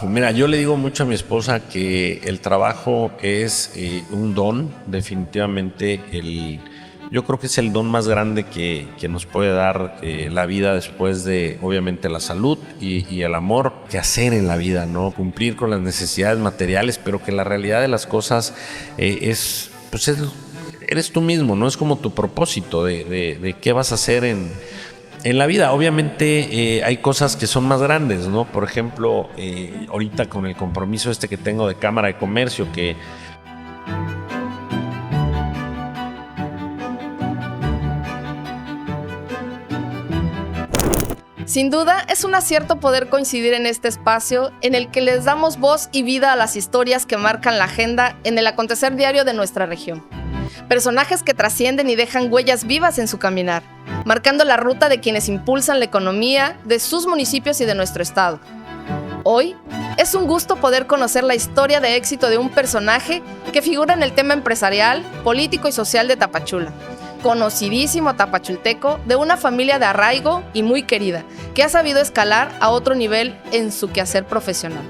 Pues mira, yo le digo mucho a mi esposa que el trabajo es un don, definitivamente. Yo creo que es el don más grande que nos puede dar la vida después de, obviamente, la salud y el amor que hacer en la vida, ¿no? Cumplir con las necesidades materiales, pero que la realidad de las cosas eres tú mismo, ¿no? Es como tu propósito de qué vas a hacer en la vida. Obviamente hay cosas que son más grandes, ¿no? Por ejemplo, ahorita con el compromiso que tengo de Cámara de Comercio, que Sin duda, es un acierto poder coincidir en este espacio en el que les damos voz y vida a las historias que marcan la agenda en el acontecer diario de nuestra región. Personajes que trascienden y dejan huellas vivas en su caminar, marcando la ruta de quienes impulsan la economía de sus municipios y de nuestro estado. Hoy, es un gusto poder conocer la historia de éxito de un personaje que figura en el tema empresarial, político y social de Tapachula. Conocidísimo tapachulteco de una familia de arraigo y muy querida, que ha sabido escalar a otro nivel en su quehacer profesional.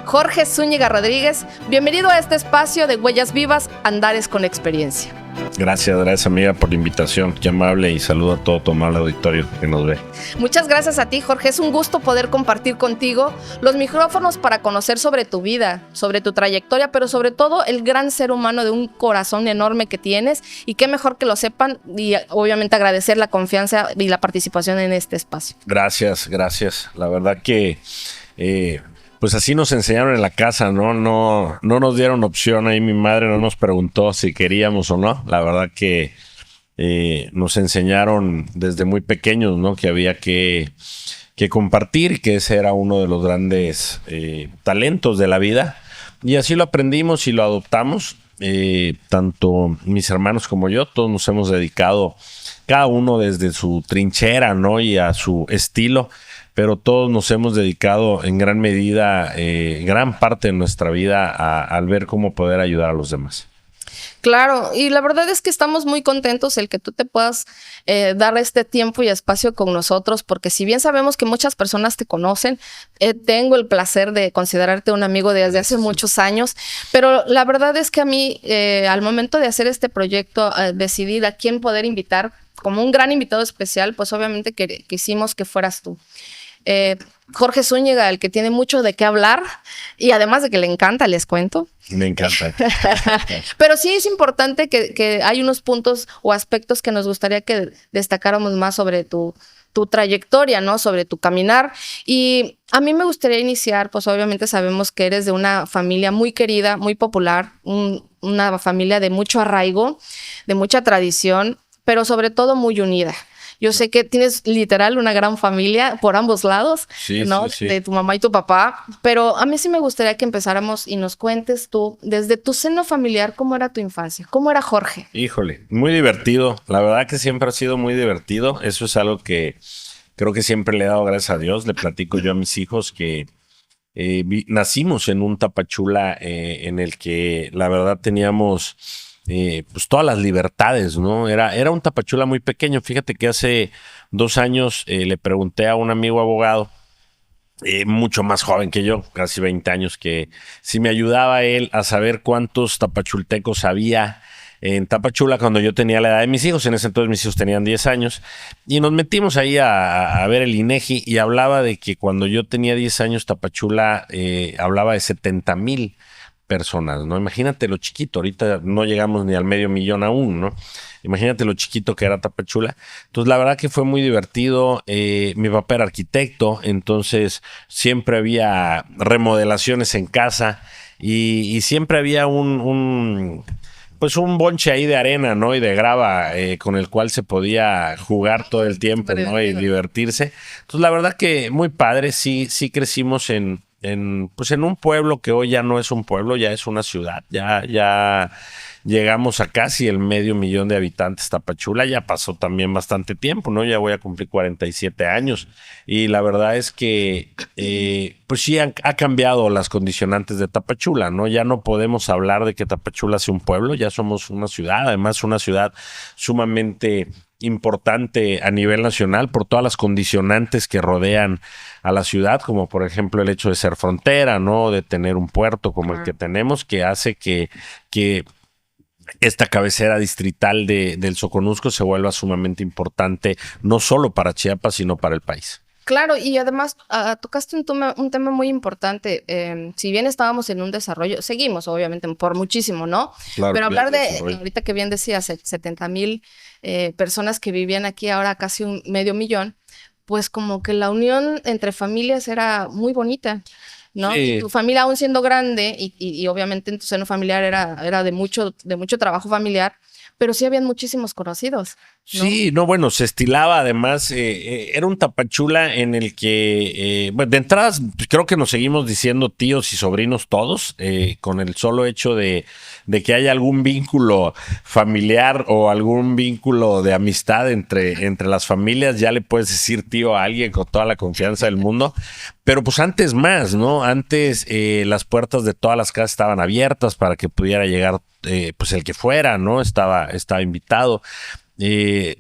Jorge Zúñiga Rodríguez, bienvenido a este espacio de Huellas Vivas, Andares con Experiencia. gracias amiga por la invitación, qué amable, y saludo a todo tu amable auditorio que nos ve. Muchas gracias a ti, Jorge. Es un gusto poder compartir contigo los micrófonos para conocer sobre tu vida, sobre tu trayectoria, pero sobre todo el gran ser humano de un corazón enorme que tienes, y qué mejor que lo sepan, y obviamente agradecer la confianza y la participación en este espacio. Gracias. La verdad que pues así nos enseñaron en la casa, ¿no? No nos dieron opción. Ahí mi madre no nos preguntó si queríamos o no. La verdad que nos enseñaron desde muy pequeños, ¿no? Que había que compartir, que ese era uno de los grandes talentos de la vida. Y así lo aprendimos y lo adoptamos. Tanto mis hermanos como yo, todos nos hemos dedicado, cada uno desde su trinchera, ¿no? Y a su estilo, pero todos nos hemos dedicado en gran medida, gran parte de nuestra vida al ver cómo poder ayudar a los demás. Claro, y la verdad es que estamos muy contentos el que tú te puedas dar este tiempo y espacio con nosotros, porque si bien sabemos que muchas personas te conocen, tengo el placer de considerarte un amigo desde hace muchos años, pero la verdad es que a mí, al momento de hacer este proyecto, decidir a quién poder invitar como un gran invitado especial, pues obviamente quisimos que fueras tú. Jorge Zúñiga, el que tiene mucho de qué hablar, y además de que le encanta, les cuento. Me encanta. Pero sí es importante que hay unos puntos o aspectos que nos gustaría que destacáramos más sobre tu trayectoria, ¿no? Sobre tu caminar. Y a mí me gustaría iniciar, pues obviamente sabemos que eres de una familia muy querida, muy popular, una familia de mucho arraigo, de mucha tradición, pero sobre todo muy unida. Yo sé que tienes literal una gran familia por ambos lados, Sí, ¿no? sí. De tu mamá y tu papá, pero a mí sí me gustaría que empezáramos y nos cuentes tú, desde tu seno familiar, ¿cómo era tu infancia? ¿Cómo era Jorge? Híjole, muy divertido. La verdad que siempre ha sido muy divertido. Eso es algo que creo que siempre le he dado gracias a Dios. Le platico yo a mis hijos que nacimos en un Tapachula en el que la verdad teníamos pues todas las libertades, ¿no? Era un Tapachula muy pequeño. Fíjate que hace 2 años le pregunté a un amigo abogado, mucho más joven que yo, casi 20 años, que si me ayudaba él a saber cuántos tapachultecos había en Tapachula cuando yo tenía la edad de mis hijos. En ese entonces mis hijos tenían 10 años, y nos metimos ahí a ver el INEGI, y hablaba de que cuando yo tenía 10 años Tapachula hablaba de 70,000 personas, ¿no? Imagínate lo chiquito, ahorita no llegamos ni al 500,000 aún, ¿no? Imagínate lo chiquito que era Tapachula. Entonces, la verdad que fue muy divertido. Mi papá era arquitecto, entonces siempre había remodelaciones en casa, y siempre había pues un bonche ahí de arena, ¿no? Y de grava con el cual se podía jugar todo el tiempo, ¿no? Y divertirse. Entonces, la verdad que muy padre. Sí crecimos pues en un pueblo que hoy ya no es un pueblo, ya es una ciudad. Ya llegamos a casi el 500,000 de habitantes. Tapachula ya pasó también bastante tiempo, ¿no? Ya voy a cumplir 47 años. Y la verdad es que, pues sí, ha cambiado las condicionantes de Tapachula, ¿no? Ya no podemos hablar de que Tapachula sea un pueblo, ya somos una ciudad, además una ciudad sumamente importante a nivel nacional por todas las condicionantes que rodean a la ciudad, como por ejemplo el hecho de ser frontera, ¿no? De tener un puerto como el que tenemos, que hace que esta cabecera distrital del Soconusco se vuelva sumamente importante, no solo para Chiapas, sino para el país. Claro, y además tocaste un tema muy importante. Si bien estábamos en un desarrollo, seguimos obviamente por muchísimo, ¿no? Claro, pero hablar de, desarrollo. ahorita que bien decías, 70,000 personas que vivían aquí, ahora casi 500,000, pues como que la unión entre familias era muy bonita, ¿no? Sí. Y tu familia aún siendo grande y obviamente en tu seno familiar era de mucho trabajo familiar, pero sí habían muchísimos conocidos, ¿no? Sí, no, bueno, se estilaba además, era un Tapachula en el que, bueno, de entrada pues, creo que nos seguimos diciendo tíos y sobrinos todos, con el solo hecho de que haya algún vínculo familiar o algún vínculo de amistad entre las familias, ya le puedes decir tío a alguien con toda la confianza del mundo. Pero pues antes más, ¿no? Antes las puertas de todas las casas estaban abiertas para que pudiera llegar pues el que fuera, ¿no? Estaba invitado.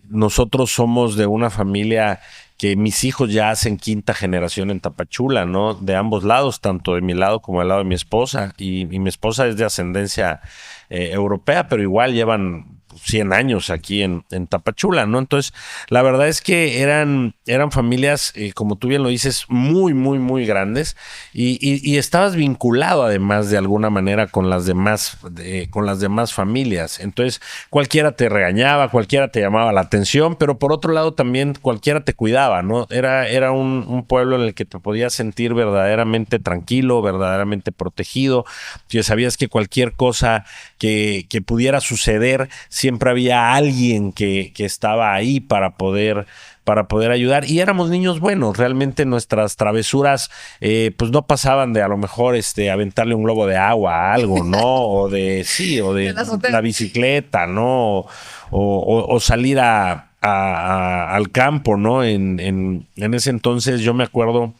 Nosotros somos de una familia que mis hijos ya hacen quinta generación en Tapachula, ¿no? De ambos lados, tanto de mi lado como del lado de mi esposa. Y mi esposa es de ascendencia europea, pero igual llevan 100 años aquí en Tapachula, ¿no? Entonces, la verdad es que eran familias, como tú bien lo dices, muy, muy, muy grandes y estabas vinculado además de alguna manera con las demás familias. Entonces, cualquiera te regañaba, cualquiera te llamaba la atención, pero por otro lado también cualquiera te cuidaba, ¿no? Era un pueblo en el que te podías sentir verdaderamente tranquilo, verdaderamente protegido, que sabías que cualquier cosa que pudiera suceder, siempre había alguien que estaba ahí para poder ayudar, y éramos niños buenos. Realmente nuestras travesuras pues no pasaban de a lo mejor aventarle un globo de agua a algo, ¿no? O de la bicicleta, ¿no? O salir al campo, ¿no? En ese entonces yo me acuerdo,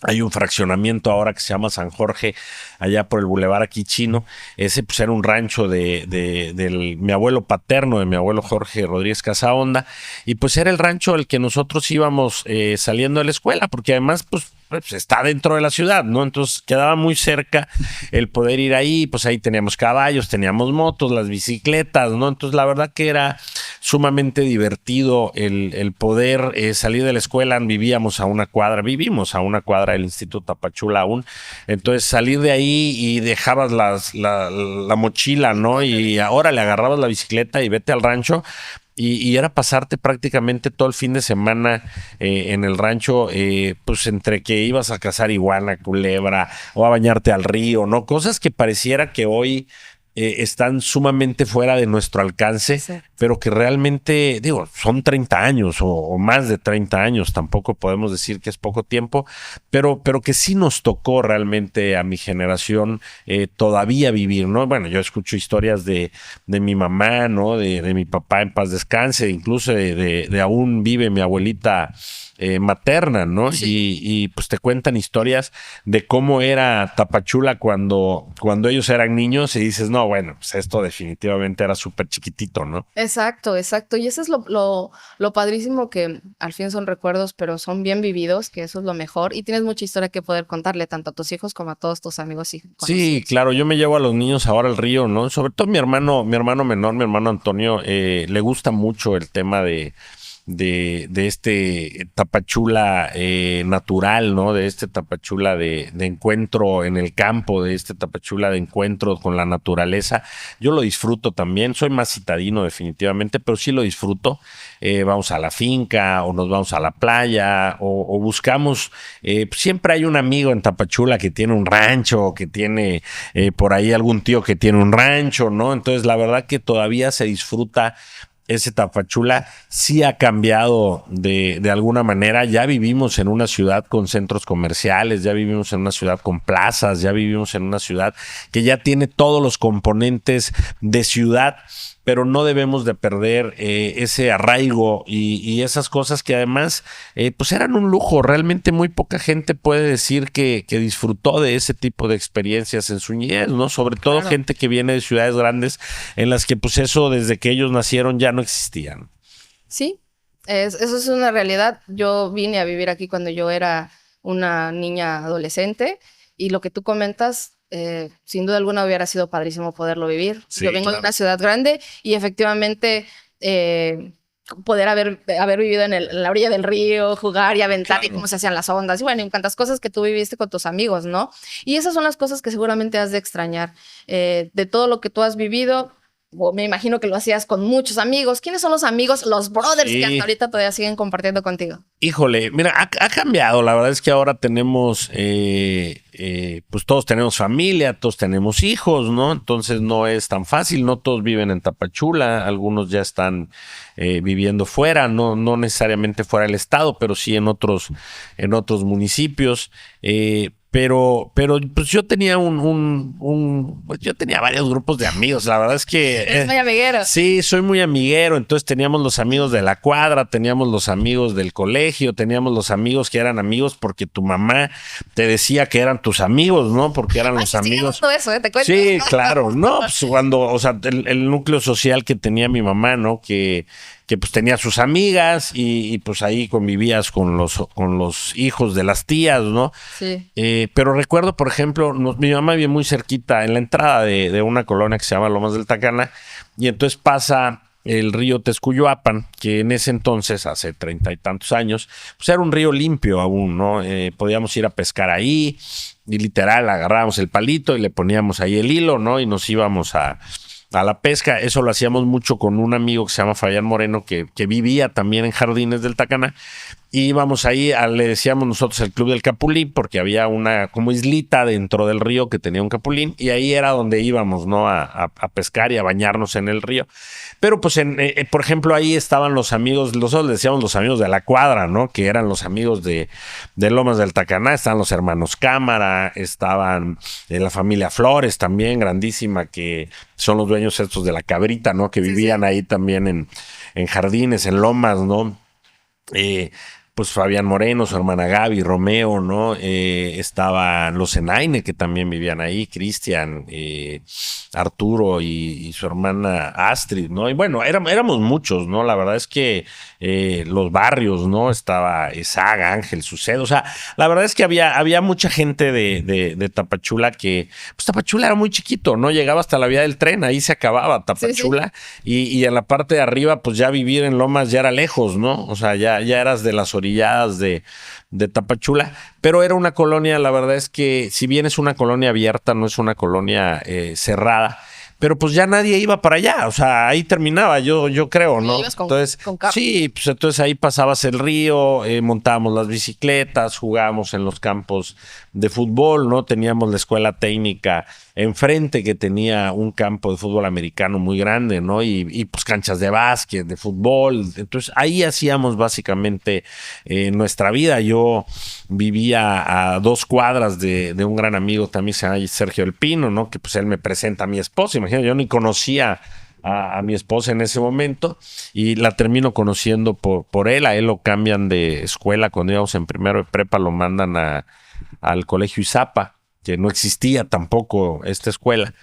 hay un fraccionamiento ahora que se llama San Jorge, allá por el Boulevard aquí chino. Ese pues era un rancho de mi abuelo paterno, de mi abuelo Jorge Rodríguez Casaonda, y pues era el rancho al que nosotros íbamos saliendo de la escuela, porque además pues está dentro de la ciudad, ¿no? Entonces quedaba muy cerca el poder ir ahí, pues ahí teníamos caballos, teníamos motos, las bicicletas, ¿no? Entonces la verdad que era sumamente divertido el poder salir de la escuela. Vivimos a una cuadra del Instituto Tapachula aún. Entonces salir de ahí y dejabas la mochila, ¿no? Y ahora le agarrabas la bicicleta y vete al rancho. Y era pasarte prácticamente todo el fin de semana en el rancho, pues entre que ibas a cazar iguana, culebra o a bañarte al río, ¿no? Cosas que pareciera que hoy están sumamente fuera de nuestro alcance, sí, pero que realmente, digo, son 30 años o más de 30 años, tampoco podemos decir que es poco tiempo, pero que sí nos tocó realmente a mi generación todavía vivir, ¿no? Bueno, yo escucho historias de mi mamá, ¿no? De mi papá en paz descanse, incluso de aún vive mi abuelita materna, ¿no? Sí. Y pues te cuentan historias de cómo era Tapachula cuando ellos eran niños y dices, no, bueno, pues esto definitivamente era súper chiquitito, ¿no? Exacto. Y eso es lo padrísimo, que al fin son recuerdos, pero son bien vividos, que eso es lo mejor. Y tienes mucha historia que poder contarle tanto a tus hijos como a todos tus amigos y conocidos. Sí, claro, yo me llevo a los niños ahora al río, ¿no? Sobre todo mi hermano menor, mi hermano Antonio, le gusta mucho el tema de este Tapachula natural, ¿no? De este Tapachula de encuentro en el campo, de este Tapachula de encuentro con la naturaleza. Yo lo disfruto también, soy más citadino definitivamente, pero sí lo disfruto. Vamos a la finca o nos vamos a la playa o buscamos, siempre hay un amigo en Tapachula que tiene un rancho, que tiene por ahí algún tío que tiene un rancho, ¿no? Entonces la verdad que todavía se disfruta. Ese Tapachula sí ha cambiado de alguna manera. Ya vivimos en una ciudad con centros comerciales, ya vivimos en una ciudad con plazas, ya vivimos en una ciudad que ya tiene todos los componentes de ciudad, pero no debemos de perder ese arraigo y esas cosas que además pues eran un lujo. Realmente muy poca gente puede decir que disfrutó de ese tipo de experiencias en su niñez, ¿no? Sobre todo claro, gente que viene de ciudades grandes en las que pues eso desde que ellos nacieron ya no existían. Sí, eso es una realidad. Yo vine a vivir aquí cuando yo era una niña adolescente y lo que tú comentas, sin duda alguna hubiera sido padrísimo poderlo vivir. Yo Sí, vengo de claro. una ciudad grande y efectivamente eh, poder haber vivido en la orilla del río, jugar y aventar y Claro. cómo se hacían las ondas y bueno, y cuantas cosas que tú viviste con tus amigos, ¿no? Y esas son las cosas que seguramente has de extrañar. De todo lo que tú has vivido, o me imagino que lo hacías con muchos amigos. ¿Quiénes son los amigos, los brothers que hasta Sí. ahorita todavía siguen compartiendo contigo? Híjole, mira, ha cambiado. La verdad es que ahora tenemos, pues todos tenemos familia, todos tenemos hijos, ¿no? Entonces no es tan fácil. No todos viven en Tapachula, algunos ya están viviendo fuera, no necesariamente fuera del estado, pero sí en otros municipios. Pero pues yo tenía pues yo tenía varios grupos de amigos. La verdad es que Eres muy amiguero. sí, soy muy amiguero. Entonces teníamos los amigos de la cuadra, teníamos los amigos del colegio, teníamos los amigos que eran amigos porque tu mamá te decía que eran tus amigos, ¿no? Porque eran Ay, los sí, sigue amigos. dando eso, te cuento. Sí, claro. No, pues cuando, o sea, el núcleo social que tenía mi mamá, ¿no? Que pues tenía sus amigas y pues ahí convivías con los hijos de las tías, ¿no? Sí. Pero recuerdo, por ejemplo, mi mamá vive muy cerquita en la entrada de una colonia que se llama Lomas del Tacana, y entonces pasa el río Texcuyuapan, que en ese entonces, hace 30 y tantos años, pues era un río limpio aún, ¿no? Podíamos ir a pescar ahí y literal agarrábamos el palito y le poníamos ahí el hilo, ¿no? Y nos íbamos a la pesca. Eso lo hacíamos mucho con un amigo que se llama Fabián Moreno, que vivía también en Jardines del Tacana. Y íbamos ahí, le decíamos nosotros el Club del Capulín, porque había una como islita dentro del río que tenía un capulín, y ahí era donde íbamos, ¿no? A pescar y a bañarnos en el río. Pero pues, por ejemplo, ahí estaban los amigos, nosotros le decíamos los amigos de la cuadra, ¿no? Que eran los amigos de Lomas del Tacaná, estaban los hermanos Cámara, estaban la familia Flores también, grandísima, que son los dueños estos de la Cabrita, ¿no? Que Sí, vivían sí. ahí también en Jardines, en Lomas, ¿no? Eh, pues Fabián Moreno, su hermana Gaby, Romeo, ¿no? Estaban los Enaine, que también vivían ahí, Cristian, Arturo y su hermana Astrid, ¿no? Y bueno, éramos muchos, ¿no? La verdad es que los barrios, ¿no? Estaba Saga, Ángel, Sucedo, o sea, la verdad es que había mucha gente de Tapachula que, pues Tapachula era muy chiquito, ¿no? Llegaba hasta la vía del tren, ahí se acababa Tapachula, Sí, y en la parte de arriba, pues ya vivir en Lomas ya era lejos, ¿no? O sea, ya eras de las orilladas de Tapachula, pero era una colonia, la verdad es que si bien es una colonia abierta, no es una colonia cerrada, pero pues ya nadie iba para allá, o sea, ahí terminaba, yo creo, sí. ¿no? Ibas Entonces, con carro. sí, pues entonces ahí pasabas el río, montábamos las bicicletas, jugábamos en los campos de fútbol, ¿no? Teníamos la escuela técnica enfrente que tenía un campo de fútbol americano muy grande, ¿no? Y pues canchas de básquet, de fútbol. Entonces ahí hacíamos básicamente nuestra vida. Yo vivía a 2 cuadras de un gran amigo también, se llama Sergio El Pino, ¿no? Que pues él me presenta a mi esposa. Imagínate, yo ni conocía a mi esposa en ese momento y la termino conociendo por él. A él lo cambian de escuela cuando íbamos en primero de prepa, lo mandan al colegio Izapa, que no existía tampoco esta escuela.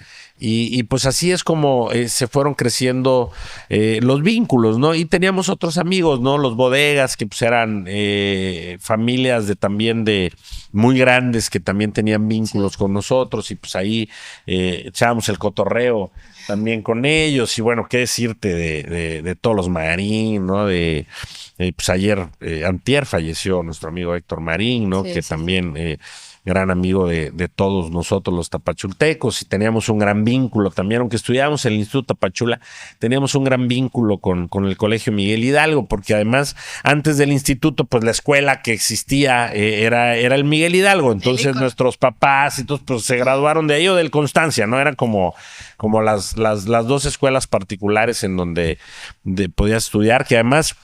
Y pues así es como se fueron creciendo los vínculos, ¿no? Y teníamos otros amigos, ¿no? Los bodegas, que pues eran familias también de muy grandes que también tenían vínculos con nosotros y pues ahí echábamos el cotorreo también con ellos y bueno, qué decirte de todos los Marín, ¿no? Pues ayer, antier falleció nuestro amigo Héctor Marín, ¿no? Sí, Que sí, sí. también gran amigo de todos nosotros los tapachultecos y teníamos un gran vínculo también, aunque estudiábamos en el Instituto Tapachula, teníamos un gran vínculo con el Colegio Miguel Hidalgo, porque además antes del instituto, pues la escuela que existía era el Miguel Hidalgo, entonces nuestros papás y todos pues se graduaron de ahí o del Constancia, ¿no? Eran como las 2 escuelas particulares en donde podías estudiar, que además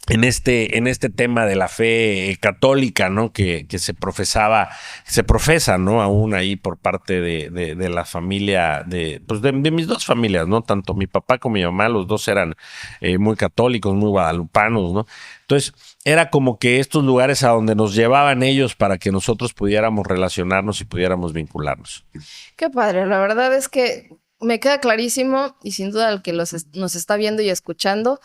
en este tema de la fe católica, ¿no? Que se profesa, ¿no? Aún ahí por parte de la familia, pues de mis 2 familias, ¿no? Tanto mi papá como mi mamá, los dos eran muy católicos, muy guadalupanos, ¿no? Entonces, era como que estos lugares a donde nos llevaban ellos para que nosotros pudiéramos relacionarnos y pudiéramos vincularnos. Qué padre, la verdad es que me queda clarísimo y sin duda el que nos está viendo y escuchando,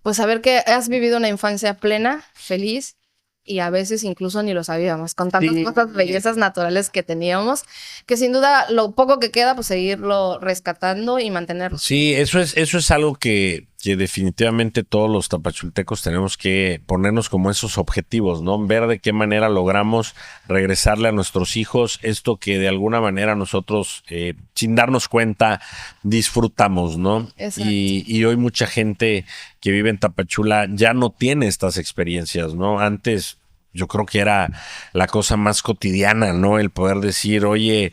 Pues saber que has vivido una infancia plena, feliz, y a veces incluso ni lo sabíamos, con tantas Sí. cosas, bellezas naturales que teníamos, que sin duda lo poco que queda, pues seguirlo rescatando y mantenerlo. Sí, eso es algo que definitivamente todos los tapachultecos tenemos que ponernos como esos objetivos, ¿no? Ver de qué manera logramos regresarle a nuestros hijos esto que de alguna manera nosotros, sin darnos cuenta, disfrutamos, ¿no? Exacto. Y hoy mucha gente que vive en Tapachula ya no tiene estas experiencias, ¿no? Antes yo creo que era la cosa más cotidiana, ¿no? El poder decir, oye,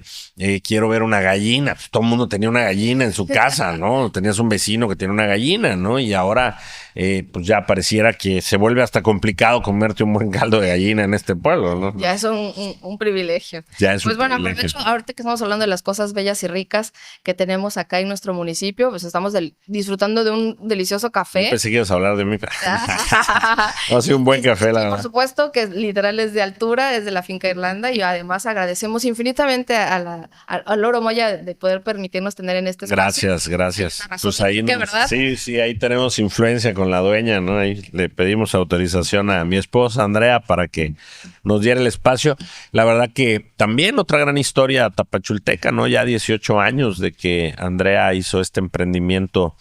quiero ver una gallina. Pues todo el mundo tenía una gallina en su casa, ¿no? Tenías un vecino que tenía una gallina, ¿no? Y ahora, pues ya pareciera que se vuelve hasta complicado comerte un buen caldo de gallina en este pueblo, ¿no? Ya es un privilegio. Ya es Pues un bueno, privilegio. aprovecho, ahorita que estamos hablando de las cosas bellas y ricas que tenemos acá en nuestro municipio, pues estamos disfrutando de un delicioso café. Pensé que ibas a hablar de mí. Ha sido un buen café, la Por verdad. supuesto que literal es de altura, es de la finca Irlanda, y además agradecemos infinitamente al Oro Moya de poder permitirnos tener en este espacio. Gracias, gracias. Una razón Pues ahí que, ¿verdad? sí, ahí tenemos influencia con la dueña, ¿no? Ahí le pedimos autorización a mi esposa Andrea para que nos diera el espacio. La verdad que también otra gran historia tapachulteca, ¿no? Ya 18 años de que Andrea hizo este emprendimiento.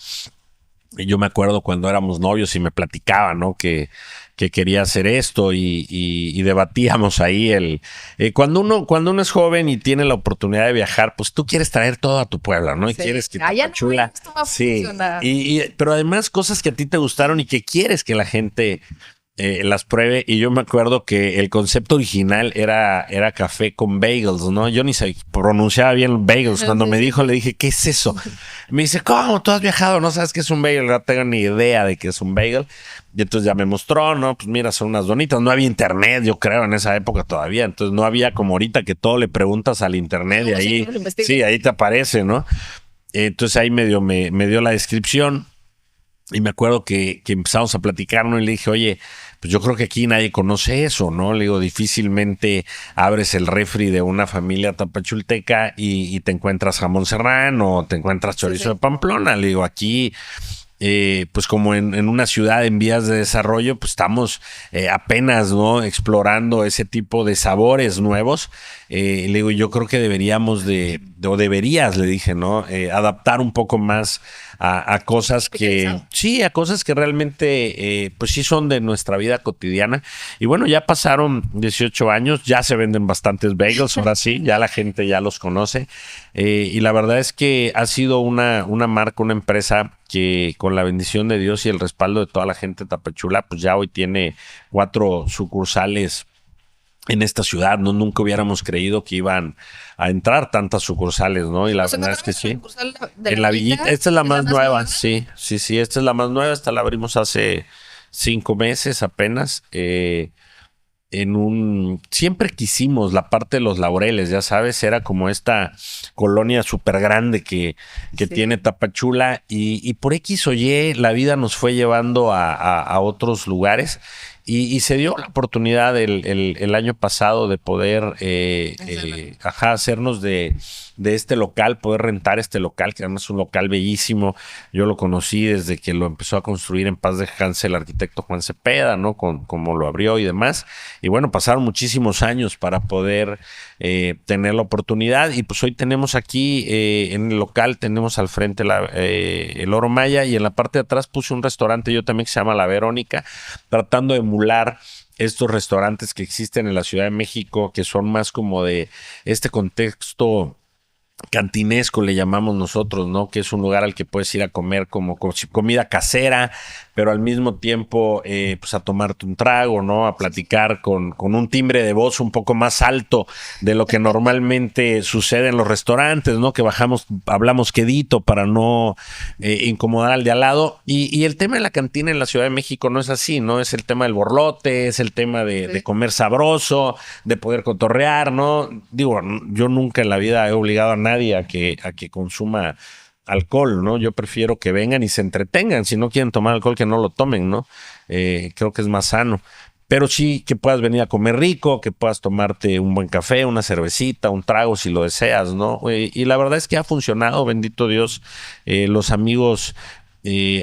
Y yo me acuerdo cuando éramos novios y me platicaba, ¿no? Que quería hacer esto y debatíamos ahí cuando uno es joven y tiene la oportunidad de viajar, pues tú quieres traer todo a tu pueblo, ¿no? Y Sí. quieres que Ya no, Tapachula, esto va a sí, funcionar. pero además cosas que a ti te gustaron y que quieres que la gente las pruebe. Y yo me acuerdo que el concepto original era café con bagels, ¿no? Yo ni se pronunciaba bien bagels. Cuando me dijo, le dije, ¿qué es eso? Me dice, ¿cómo? ¿Tú has viajado? ¿No sabes qué es un bagel? No tengo ni idea de qué es un bagel. Y entonces ya me mostró, ¿no? Pues mira, son unas donitas. No había internet, yo creo, en esa época todavía. Entonces no había como ahorita que todo le preguntas al internet y ahí, sí, ahí te aparece, ¿no? Entonces ahí me dio la descripción. Y me acuerdo que empezamos a platicar, ¿no? Y le dije, oye, pues yo creo que aquí nadie conoce eso, ¿no? Le digo, difícilmente abres el refri de una familia tapachulteca y te encuentras jamón serrano o te encuentras chorizo de Pamplona. Le digo, aquí pues como en una ciudad en vías de desarrollo, pues estamos apenas, ¿no? Explorando ese tipo de sabores nuevos. Le digo, yo creo que deberíamos o deberías, le dije, ¿no? Adaptar un poco más a cosas que, sí, a cosas que realmente, pues sí son de nuestra vida cotidiana. Y bueno, ya pasaron 18 años, ya se venden bastantes bagels, ahora sí, ya la gente ya los conoce. Y la verdad es que ha sido una marca, una empresa que con la bendición de Dios y el respaldo de toda la gente de Tapachula, pues ya hoy tiene 4 sucursales en esta ciudad, ¿no? Nunca hubiéramos creído que iban a entrar tantas sucursales, ¿no? Y la verdad es que sí. En la Villita, esta es la más nueva, sí, esta es la más nueva, esta la abrimos hace 5 meses apenas. Siempre quisimos la parte de los Laureles, ya sabes, era como esta colonia súper grande que tiene Tapachula y por X o Y la vida nos fue llevando a otros lugares y se dio la oportunidad el año pasado de poder hacernos de este local, poder rentar este local, que además es un local bellísimo. Yo lo conocí desde que lo empezó a construir en paz descanse el arquitecto Juan Cepeda, ¿no? Como lo abrió y demás. Y bueno, pasaron muchísimos años para poder tener la oportunidad. Y pues hoy tenemos aquí en el local, tenemos al frente el Oro Maya y en la parte de atrás puse un restaurante yo también que se llama La Verónica, tratando de emular estos restaurantes que existen en la Ciudad de México, que son más como de este contexto cantinesco, le llamamos nosotros, ¿no? Que es un lugar al que puedes ir a comer como comida casera, pero al mismo tiempo, pues a tomarte un trago, ¿no? A platicar con un timbre de voz un poco más alto de lo que normalmente sucede en los restaurantes, ¿no? Que hablamos quedito para no incomodar al de al lado. Y el tema de la cantina en la Ciudad de México no es así, ¿no? Es el tema del borlote, es el tema de comer sabroso, de poder cotorrear, ¿no? Digo, yo nunca en la vida he obligado a nadie a que consuma alcohol, ¿no? Yo prefiero que vengan y se entretengan. Si no quieren tomar alcohol, que no lo tomen, ¿no? Creo que es más sano. Pero sí que puedas venir a comer rico, que puedas tomarte un buen café, una cervecita, un trago si lo deseas, ¿no? Y la verdad es que ha funcionado, bendito Dios. Los amigos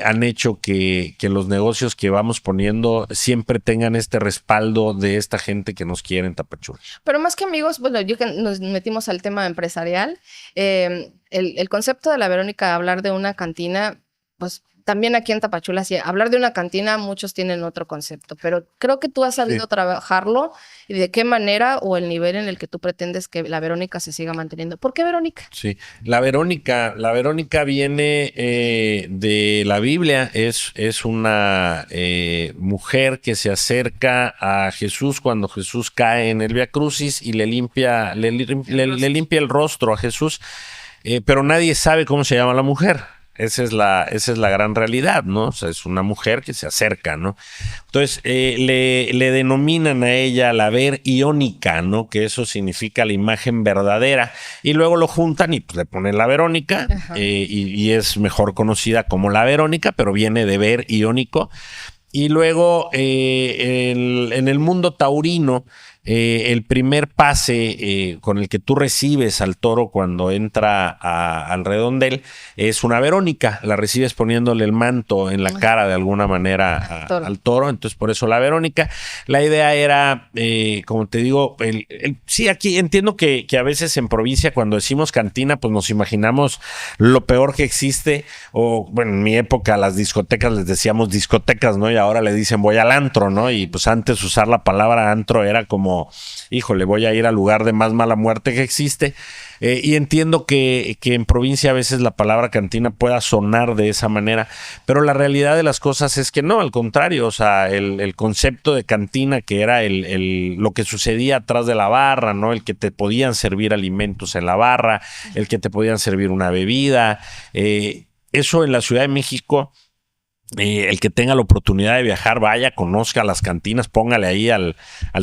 han hecho que los negocios que vamos poniendo siempre tengan este respaldo de esta gente que nos quiere en Tapachula. Pero más que amigos, bueno, yo que nos metimos al tema empresarial, el concepto de la Verónica, hablar de una cantina, pues también aquí en Tapachula, sí, hablar de una cantina, muchos tienen otro concepto, pero creo que tú has sabido trabajarlo y de qué manera o el nivel en el que tú pretendes que la Verónica se siga manteniendo. ¿Por qué Verónica? Sí, la Verónica viene de la Biblia, es una mujer que se acerca a Jesús cuando Jesús cae en el Vía Crucis y le limpia el rostro a Jesús, pero nadie sabe cómo se llama la mujer. Esa es la gran realidad, ¿no? O sea, es una mujer que se acerca, ¿no? Entonces, le denominan a ella la ver iónica, ¿no? Que eso significa la imagen verdadera. Y luego lo juntan y pues, le ponen la Verónica, y es mejor conocida como la Verónica, pero viene de ver iónico. Y luego, en el mundo taurino, el primer pase con el que tú recibes al toro cuando entra al redondel es una Verónica. La recibes poniéndole el manto en la cara de alguna manera al toro. Entonces, por eso la Verónica. La idea era, como te digo, sí, aquí entiendo que a veces en provincia, cuando decimos cantina, pues nos imaginamos lo peor que existe. O, bueno, en mi época, las discotecas les decíamos discotecas, ¿no? Y ahora le dicen voy al antro, ¿no? Y pues antes usar la palabra antro era como, híjole, voy a ir al lugar de más mala muerte que existe. Y entiendo que en provincia a veces la palabra cantina pueda sonar de esa manera, pero la realidad de las cosas es que no, al contrario. O sea, el concepto de cantina, que era lo que sucedía atrás de la barra, ¿no? El que te podían servir alimentos en la barra, el que te podían servir una bebida. Eso en la Ciudad de México, el que tenga la oportunidad de viajar, vaya, conozca las cantinas, póngale ahí al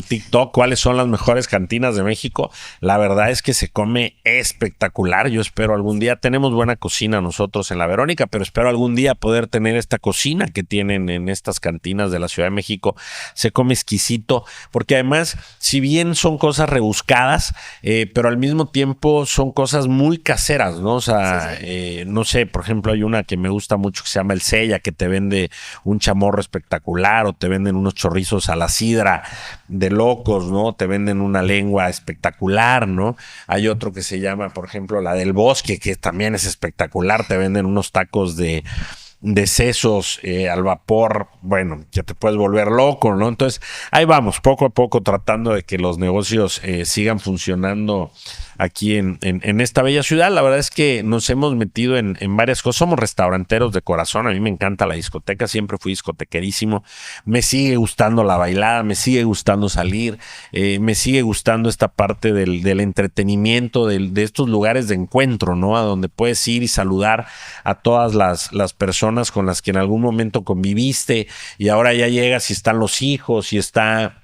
TikTok cuáles son las mejores cantinas de México. La verdad es que se come espectacular. Yo espero algún día, tenemos buena cocina nosotros en la Verónica, pero espero algún día poder tener esta cocina que tienen en estas cantinas de la Ciudad de México. Se come exquisito, porque además, si bien son cosas rebuscadas, pero al mismo tiempo son cosas muy caseras, ¿no? O sea, no sé, por ejemplo, hay una que me gusta mucho que se llama El Sella, que te vende un chamorro espectacular, o te venden unos chorizos a la sidra de locos, ¿no? Te venden una lengua espectacular, ¿no? Hay otro que se llama, por ejemplo, la del Bosque, que también es espectacular. Te venden unos tacos de sesos al vapor, bueno, ya te puedes volver loco, ¿no? Entonces, ahí vamos, poco a poco, tratando de que los negocios sigan funcionando aquí en esta bella ciudad. La verdad es que nos hemos metido en varias cosas. Somos restauranteros de corazón. A mí me encanta la discoteca. Siempre fui discotequerísimo. Me sigue gustando la bailada. Me sigue gustando salir. Me sigue gustando esta parte del entretenimiento, de estos lugares de encuentro, ¿no? A donde puedes ir y saludar a todas las personas con las que en algún momento conviviste, y ahora ya llegas y están los hijos y está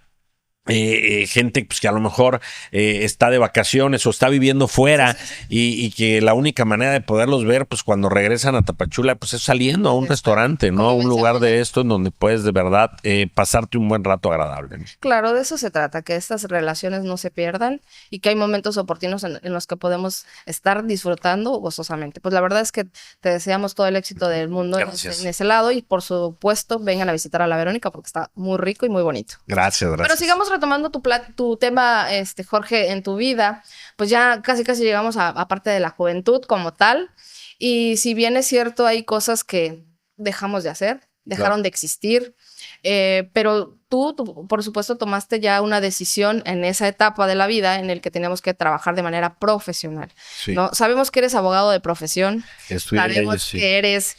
gente pues, que a lo mejor está de vacaciones o está viviendo fuera, y que la única manera de poderlos ver pues cuando regresan a Tapachula pues es saliendo a un restaurante, ¿no? Un lugar de esto en donde puedes de verdad pasarte un buen rato agradable, ¿no? Claro, de eso se trata, que estas relaciones no se pierdan y que hay momentos oportunos en los que podemos estar disfrutando gozosamente. Pues la verdad es que te deseamos todo el éxito del mundo en ese lado, y por supuesto vengan a visitar a la Verónica porque está muy rico y muy bonito. Gracias. Pero sigamos retomando tu tema, Jorge, en tu vida. Pues ya casi llegamos a parte de la juventud como tal, y si bien es cierto, hay cosas que dejamos de hacer, dejaron de existir, pero tú, por supuesto, tomaste ya una decisión en esa etapa de la vida en el que teníamos que trabajar de manera profesional, ¿no? Sabemos que eres abogado de profesión, sabemos que eres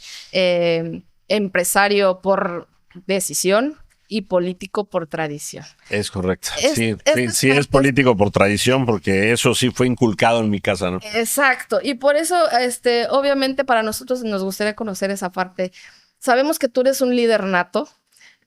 empresario por decisión y político por tradición. Es correcto. Sí, es político por tradición, porque eso sí fue inculcado en mi casa, ¿no? Exacto. Y por eso, obviamente, para nosotros nos gustaría conocer esa parte. Sabemos que tú eres un líder nato,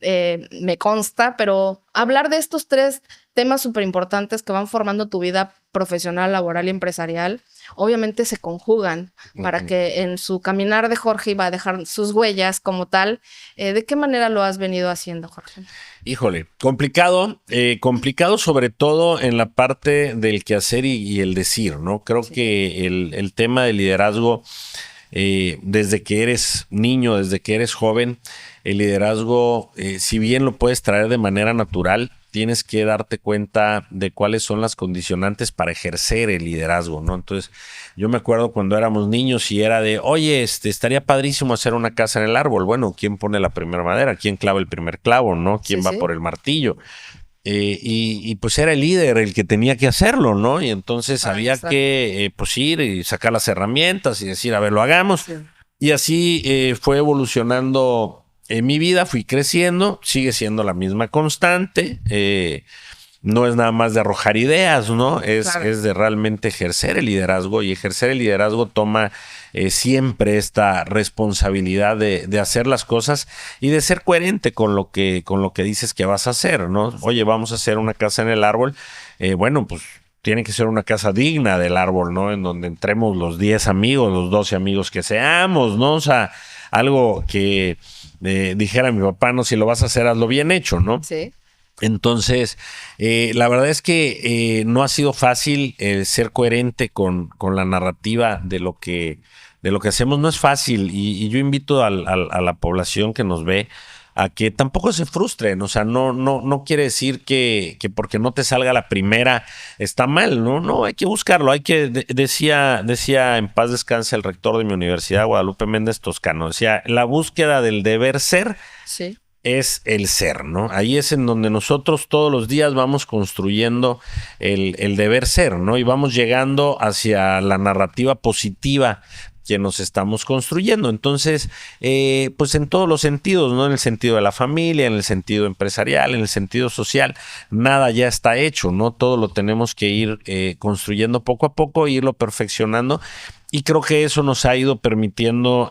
me consta, pero hablar de estos tres temas súper importantes que van formando tu vida profesional, laboral y empresarial, obviamente se conjugan para que en su caminar de Jorge iba a dejar sus huellas como tal. ¿De qué manera lo has venido haciendo, Jorge? Híjole, complicado sobre todo en la parte del quehacer y el decir, ¿no? Creo que el tema del liderazgo desde que eres niño, desde que eres joven, el liderazgo, si bien lo puedes traer de manera natural, tienes que darte cuenta de cuáles son las condicionantes para ejercer el liderazgo, ¿no? Entonces, yo me acuerdo cuando éramos niños y era de, oye, estaría padrísimo hacer una casa en el árbol. Bueno, ¿quién pone la primera madera? ¿Quién clava el primer clavo, no? ¿Quién va por el martillo? Y pues era el líder el que tenía que hacerlo, ¿no? Y entonces había que pues ir y sacar las herramientas y decir, a ver, lo hagamos. Sí. Y así fue evolucionando en mi vida, fui creciendo, sigue siendo la misma constante. No es nada más de arrojar ideas, ¿no? Es de realmente ejercer el liderazgo, y ejercer el liderazgo toma siempre esta responsabilidad de hacer las cosas y de ser coherente con lo que dices que vas a hacer, ¿no? Oye, vamos a hacer una casa en el árbol. Bueno, pues tiene que ser una casa digna del árbol, ¿no? En donde entremos los 10 amigos, los 12 amigos que seamos, ¿no? O sea, algo que dijera mi papá, no, si lo vas a hacer, hazlo bien hecho, ¿no? Sí. Entonces, la verdad es que no ha sido fácil ser coherente con la narrativa de lo que hacemos. No es fácil, y yo invito a la población que nos ve a que tampoco se frustren. O sea, no quiere decir que porque no te salga la primera está mal, no, hay que buscarlo. Hay que, decía en paz descanse el rector de mi universidad, Guadalupe Méndez Toscano, decía, la búsqueda del deber ser. Sí. Es el ser, ¿no? Ahí es en donde nosotros todos los días vamos construyendo el deber ser, ¿no? Y vamos llegando hacia la narrativa positiva que nos estamos construyendo. Entonces, pues en todos los sentidos, ¿no? En el sentido de la familia, en el sentido empresarial, en el sentido social, nada ya está hecho, ¿no? Todo lo tenemos que ir construyendo poco a poco, irlo perfeccionando, y creo que eso nos ha ido permitiendo,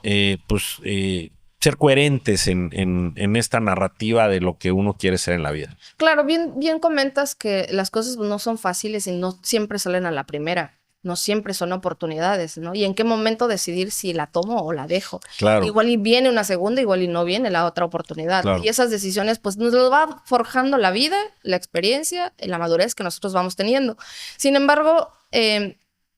ser coherentes en esta narrativa de lo que uno quiere ser en la vida. Claro, bien comentas que las cosas no son fáciles y no siempre salen a la primera. No siempre son oportunidades, ¿no? Y en qué momento decidir si la tomo o la dejo. Claro. Igual y viene una segunda, igual y no viene la otra oportunidad. Claro. Y esas decisiones, pues, nos lo va forjando la vida, la experiencia, la madurez que nosotros vamos teniendo. Sin embargo,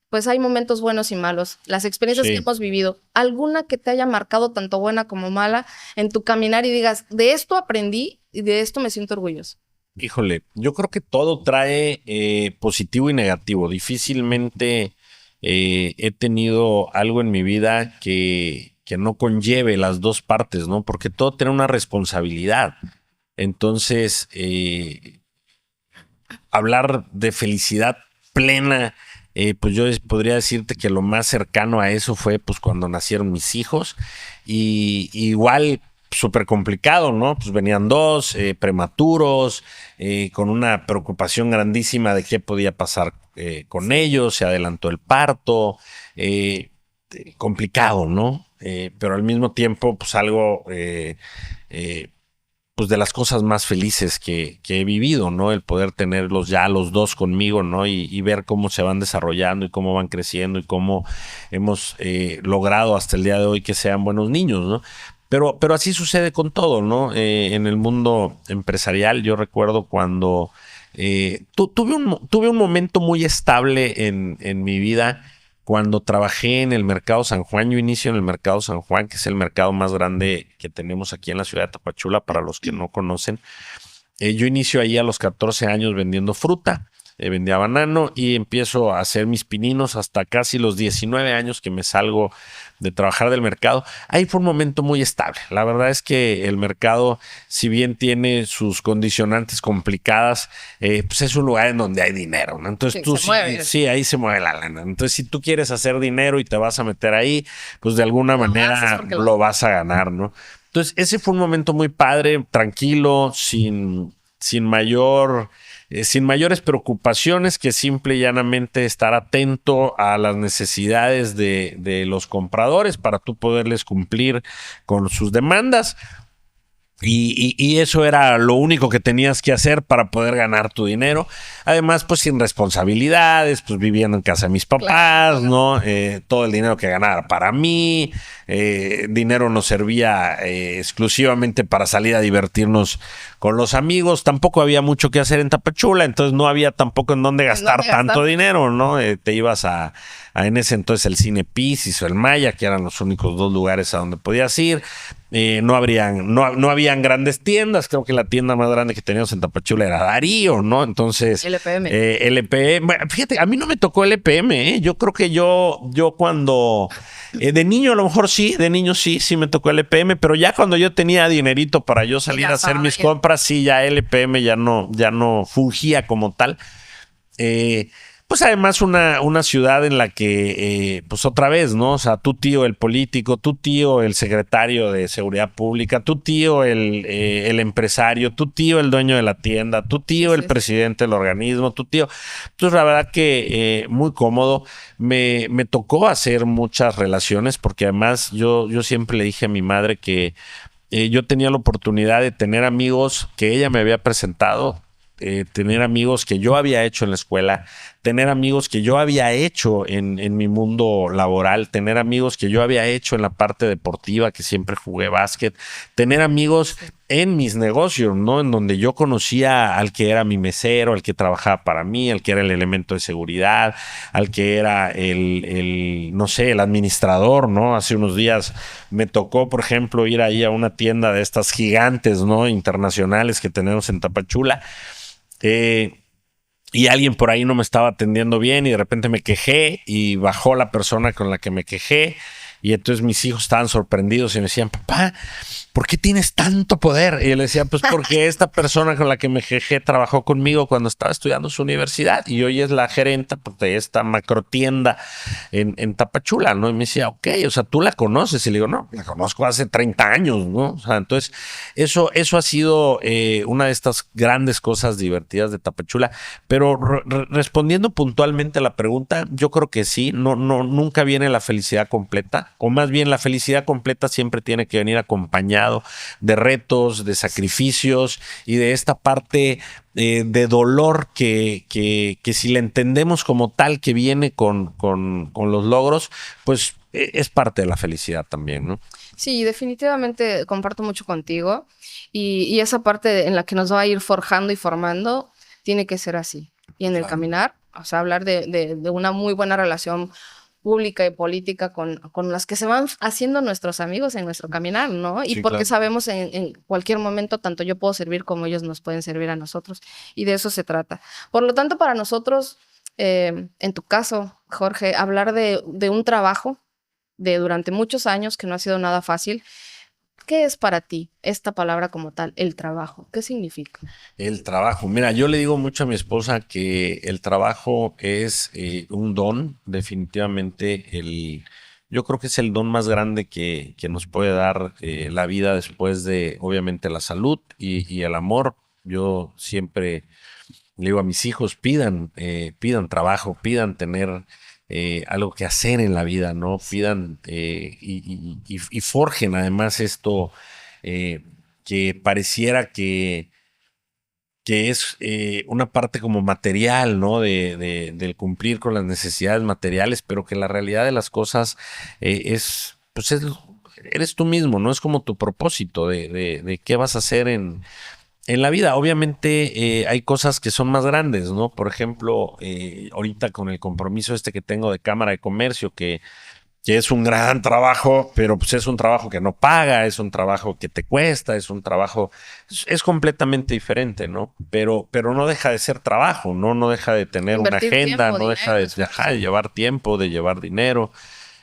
pues hay momentos buenos y malos. Las experiencias que hemos vivido, alguna que te haya marcado tanto buena como mala en tu caminar y digas, de esto aprendí y de esto me siento orgulloso. Híjole, yo creo que todo trae positivo y negativo. Difícilmente he tenido algo en mi vida que no conlleve las dos partes, ¿no? Porque todo tiene una responsabilidad. Entonces, hablar de felicidad plena, pues yo podría decirte que lo más cercano a eso fue pues cuando nacieron mis hijos, y igual súper complicado, ¿no? Pues venían dos prematuros, con una preocupación grandísima de qué podía pasar con ellos. Se adelantó el parto, complicado, ¿no? Pero al mismo tiempo, pues algo pues de las cosas más felices que he vivido, ¿no? El poder tenerlos ya los dos conmigo, ¿no? Y ver cómo se van desarrollando y cómo van creciendo y cómo hemos logrado hasta el día de hoy que sean buenos niños, ¿no? Pero así sucede con todo, ¿no? En el mundo empresarial, yo recuerdo cuando tuve un momento muy estable en mi vida cuando trabajé en el Mercado San Juan. Yo inicio en el Mercado San Juan, que es el mercado más grande que tenemos aquí en la ciudad de Tapachula, para los que no conocen. Yo inicio ahí a los 14 años vendiendo fruta. Vendía banano y empiezo a hacer mis pininos hasta casi los 19 años que me salgo de trabajar del mercado. Ahí fue un momento muy estable. La verdad es que el mercado, si bien tiene sus condicionantes complicadas, pues es un lugar en donde hay dinero, ¿no? Entonces ahí se mueve la lana. Entonces, si tú quieres hacer dinero y te vas a meter ahí, pues de alguna manera lo vas a ganar, ¿no? Entonces, ese fue un momento muy padre, tranquilo, sin mayores preocupaciones, que simple y llanamente estar atento a las necesidades de los compradores para tú poderles cumplir con sus demandas. Y eso era lo único que tenías que hacer para poder ganar tu dinero. Además, pues sin responsabilidades, pues viviendo en casa de mis papás, ¿no? Todo el dinero que ganara para mí. Dinero nos servía exclusivamente para salir a divertirnos con los amigos. Tampoco había mucho que hacer en Tapachula, entonces no había tampoco en dónde gastar tanto dinero, ¿no? Te ibas a en ese entonces el Cine Pisis o el Maya, que eran los únicos dos lugares a donde podías ir. No habían grandes tiendas. Creo que la tienda más grande que teníamos en Tapachula era Darío, ¿no? Entonces, LPM. LPM. Bueno, fíjate, a mí no me tocó LPM, ¿eh? Yo creo que yo cuando de niño a lo mejor sí, de niño sí me tocó LPM, pero ya cuando yo tenía dinerito para yo salir a hacer mis compras, sí, ya LPM ya no fungía como tal. Pues además una ciudad en la que, pues otra vez, ¿no? O sea, tu tío el político, tu tío el secretario de seguridad pública, tu tío el empresario, tu tío el dueño de la tienda, tu tío el presidente del organismo, tu tío. Entonces, la verdad que muy cómodo. Me tocó hacer muchas relaciones porque además yo siempre le dije a mi madre que yo tenía la oportunidad de tener amigos que ella me había presentado, tener amigos que yo había hecho en la escuela, tener amigos que yo había hecho en mi mundo laboral, tener amigos que yo había hecho en la parte deportiva, que siempre jugué básquet, tener amigos en mis negocios, ¿no? En donde yo conocía al que era mi mesero, al que trabajaba para mí, al que era el elemento de seguridad, al que era no sé, el administrador, ¿no? Hace unos días me tocó, por ejemplo, ir ahí a una tienda de estas gigantes, ¿no? Internacionales que tenemos en Tapachula. Y alguien por ahí no me estaba atendiendo bien y de repente me quejé y bajó la persona con la que me quejé y entonces mis hijos estaban sorprendidos y me decían, papá, ¿por qué tienes tanto poder? Y yo le decía, pues porque esta persona con la que me quejé trabajó conmigo cuando estaba estudiando su universidad y hoy es la gerenta de esta macro tienda en Tapachula, ¿no? Y me decía, ok, o sea, tú la conoces. Y le digo, no, la conozco hace 30 años, ¿no? O sea, entonces eso ha sido una de estas grandes cosas divertidas de Tapachula. Pero respondiendo puntualmente a la pregunta, yo creo que sí, nunca viene la felicidad completa, o más bien la felicidad completa siempre tiene que venir acompañada de retos, de sacrificios y de esta parte de dolor que si la entendemos como tal que viene con los logros, pues es parte de la felicidad también, ¿no? Sí, definitivamente comparto mucho contigo y esa parte en la que nos va a ir forjando y formando tiene que ser así. Y en el caminar, o sea, hablar de una muy buena relación pública y política con las que se van haciendo nuestros amigos en nuestro caminar, ¿no? Y Sí, porque claro. sabemos en cualquier momento tanto yo puedo servir como ellos nos pueden servir a nosotros. Y de eso se trata. Por lo tanto, para nosotros, en tu caso, Jorge, hablar de un trabajo de durante muchos años que no ha sido nada fácil, ¿qué es para ti esta palabra como tal, el trabajo? ¿Qué significa? El trabajo. Mira, yo le digo mucho a mi esposa que el trabajo es un don, definitivamente. Yo creo que es el don más grande que nos puede dar la vida después de, obviamente, la salud y el amor. Yo siempre le digo a mis hijos, pidan trabajo, pidan tener algo que hacer en la vida, ¿no? Pidan y forjen además esto eh, que pareciera que es una parte como material, ¿no? Del cumplir con las necesidades materiales, pero que la realidad de las cosas pues eres tú mismo, ¿no? Es como tu propósito de qué vas a hacer en la vida. Obviamente hay cosas que son más grandes, ¿no? Por ejemplo, ahorita con el compromiso que tengo de Cámara de Comercio, que es un gran trabajo, pero pues es un trabajo que no paga, es un trabajo que te cuesta, es un trabajo, es completamente diferente, ¿no? Pero no deja de ser trabajo, ¿no? No deja de tener una Invertir agenda, tiempo, no deja dinero, de llevar tiempo, de llevar dinero,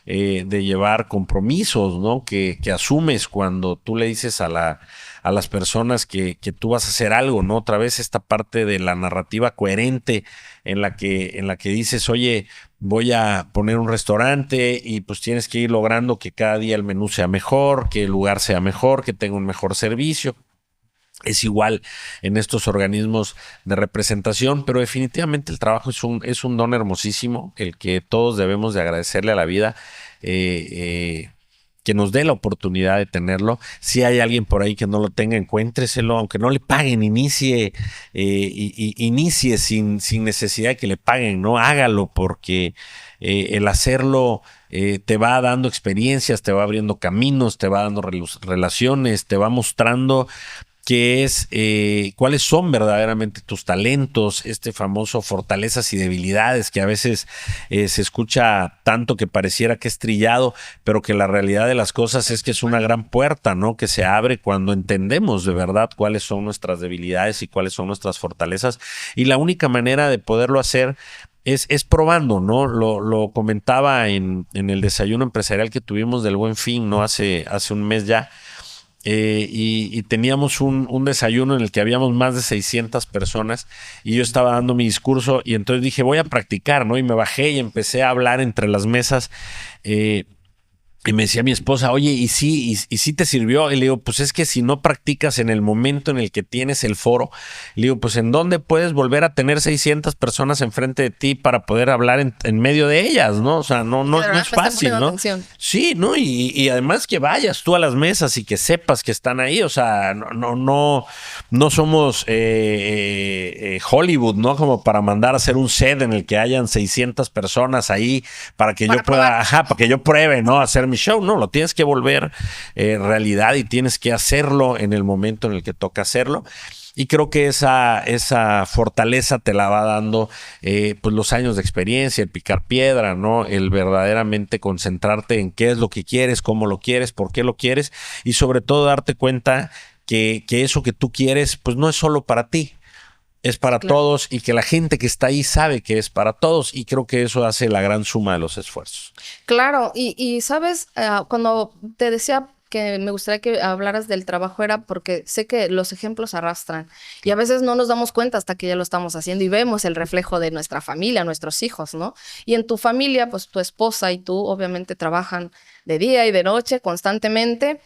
de llevar compromisos, ¿no? Que asumes cuando tú le dices a las personas que tú vas a hacer algo, ¿no? Otra vez esta parte de la narrativa coherente en la que dices, oye, voy a poner un restaurante y pues tienes que ir logrando que cada día el menú sea mejor, que el lugar sea mejor, que tenga un mejor servicio. Es igual en estos organismos de representación, pero definitivamente el trabajo es un don hermosísimo, el que todos debemos de agradecerle a la vida, que nos dé la oportunidad de tenerlo. Si hay alguien por ahí que no lo tenga, encuéntreselo, aunque no le paguen, inicie sin necesidad de que le paguen, ¿no? Hágalo, porque el hacerlo te va dando experiencias, te va abriendo caminos, te va dando relaciones, te va mostrando que es cuáles son verdaderamente tus talentos, este famoso fortalezas y debilidades, que a veces se escucha tanto que pareciera que es trillado, pero que la realidad de las cosas es que es una gran puerta, ¿no? Que se abre cuando entendemos de verdad cuáles son nuestras debilidades y cuáles son nuestras fortalezas. Y la única manera de poderlo hacer es probando, ¿no? Lo comentaba en el desayuno empresarial que tuvimos del Buen Fin, ¿no? Hace un mes ya. Y teníamos un desayuno en el que habíamos más de 600 personas y yo estaba dando mi discurso y entonces dije, voy a practicar, ¿no? Y me bajé y empecé a hablar entre las mesas. Y me decía mi esposa, oye, ¿y sí te sirvió? Y le digo, pues es que si no practicas en el momento en el que tienes el foro, le digo, pues ¿en dónde puedes volver a tener 600 personas enfrente de ti para poder hablar en medio de ellas, ¿no? O sea, no es fácil, ¿no? Atención. Sí, ¿no? Y además que vayas tú a las mesas y que sepas que están ahí, o sea, no somos Hollywood, ¿no? Como para mandar a hacer un set en el que hayan 600 personas ahí para que yo pueda, para que yo pruebe, ¿no? Hacer mi show, no, lo tienes que volver realidad y tienes que hacerlo en el momento en el que toca hacerlo. Y creo que esa fortaleza te la va dando pues los años de experiencia, el picar piedra, ¿no? El verdaderamente concentrarte en qué es lo que quieres, cómo lo quieres, por qué lo quieres y sobre todo darte cuenta que eso que tú quieres pues no es solo para ti. Es para todos y que la gente que está ahí sabe que es para todos y creo que eso hace la gran suma de los esfuerzos. Claro, y sabes, cuando te decía que me gustaría que hablaras del trabajo era porque sé que los ejemplos arrastran y a veces no nos damos cuenta hasta que ya lo estamos haciendo y vemos el reflejo de nuestra familia, nuestros hijos, ¿no? Y en tu familia, pues tu esposa y tú obviamente trabajan de día y de noche constantemente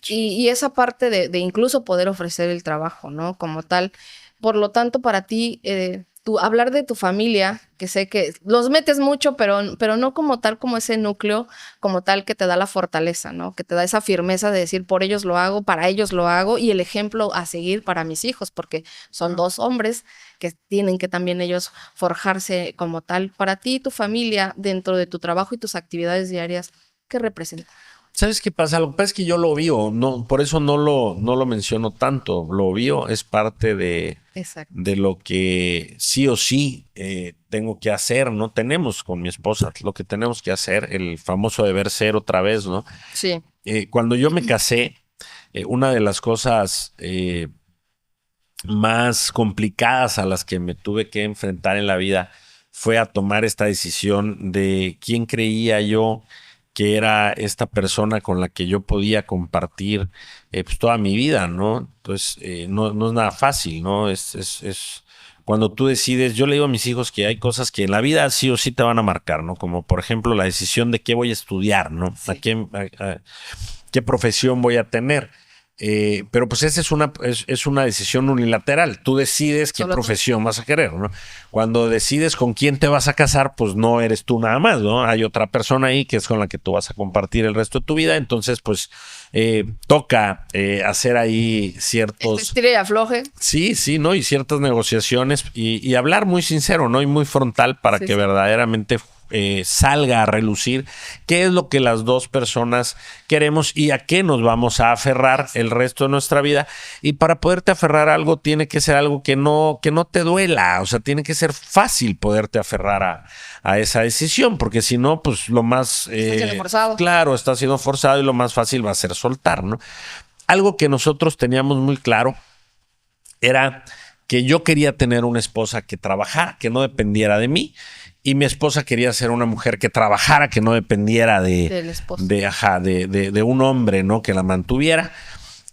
y esa parte de incluso poder ofrecer el trabajo, ¿no? Como tal. Por lo tanto, para ti, hablar de tu familia, que sé que los metes mucho, pero no como tal, como ese núcleo, como tal que te da la fortaleza, ¿no? Que te da esa firmeza de decir, por ellos lo hago, para ellos lo hago, y el ejemplo a seguir para mis hijos, porque son dos hombres que tienen que también ellos forjarse como tal. Para ti y tu familia, dentro de tu trabajo y tus actividades diarias, ¿qué representa? ¿Sabes qué pasa? Lo que pasa es que yo lo vivo, no, por eso no lo menciono tanto. Lo vivo, es parte de lo que sí o sí tengo que hacer, ¿no? Tenemos con mi esposa lo que tenemos que hacer, el famoso deber ser otra vez, ¿no? Sí. Cuando yo me casé, una de las cosas más complicadas a las que me tuve que enfrentar en la vida fue a tomar esta decisión de quién creía yo que era esta persona con la que yo podía compartir pues toda mi vida, ¿no? Entonces, no es nada fácil, ¿no? Es cuando tú decides, yo le digo a mis hijos que hay cosas que en la vida sí o sí te van a marcar, ¿no? Como por ejemplo la decisión de qué voy a estudiar, ¿no? Sí. ¿Qué profesión voy a tener? Pero pues esa es una decisión unilateral. Tú decides qué profesión vas a querer, ¿no? Cuando decides con quién te vas a casar, pues no eres tú nada más, ¿no? Hay otra persona ahí que es con la que tú vas a compartir el resto de tu vida. Entonces, pues toca hacer ahí ciertos... Estire y afloje. Sí, ¿no? Y ciertas negociaciones y hablar muy sincero, ¿no? Y muy frontal para que verdaderamente salga a relucir qué es lo que las dos personas queremos y a qué nos vamos a aferrar el resto de nuestra vida. Y para poderte aferrar a algo tiene que ser algo que no te duela, o sea, tiene que ser fácil poderte aferrar a esa decisión, porque si no, pues lo más claro, está siendo forzado y lo más fácil va a ser soltar, ¿no? Algo que nosotros teníamos muy claro era que yo quería tener una esposa que trabajara, que no dependiera de mí. Y mi esposa quería ser una mujer que trabajara, que no dependiera de un hombre, ¿no? Que la mantuviera.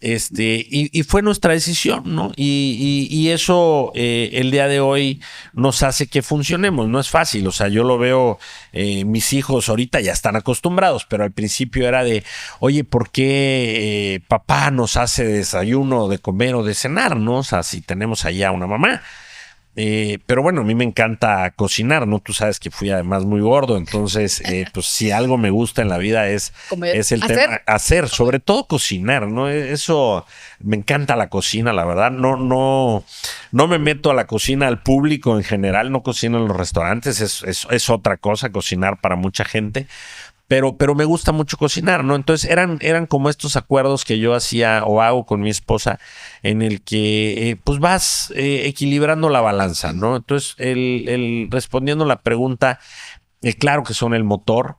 Y fue nuestra decisión, ¿no? Y eso el día de hoy nos hace que funcionemos. No es fácil, o sea, yo lo veo, mis hijos ahorita ya están acostumbrados, pero al principio era de, oye, ¿por qué papá nos hace desayuno, de comer o de cenar, ¿no? O sea, si tenemos allá una mamá. Pero bueno, a mí me encanta cocinar, ¿no? Tú sabes que fui además muy gordo, entonces pues si algo me gusta en la vida es el tema hacer, sobre todo cocinar, ¿no? Eso, me encanta la cocina, la verdad. No me meto a la cocina al público en general, no cocino en los restaurantes, es otra cosa cocinar para mucha gente. pero me gusta mucho cocinar, ¿no? Entonces eran como estos acuerdos que yo hacía o hago con mi esposa en el que pues vas equilibrando la balanza, ¿no? Entonces, respondiendo la pregunta, claro que son el motor,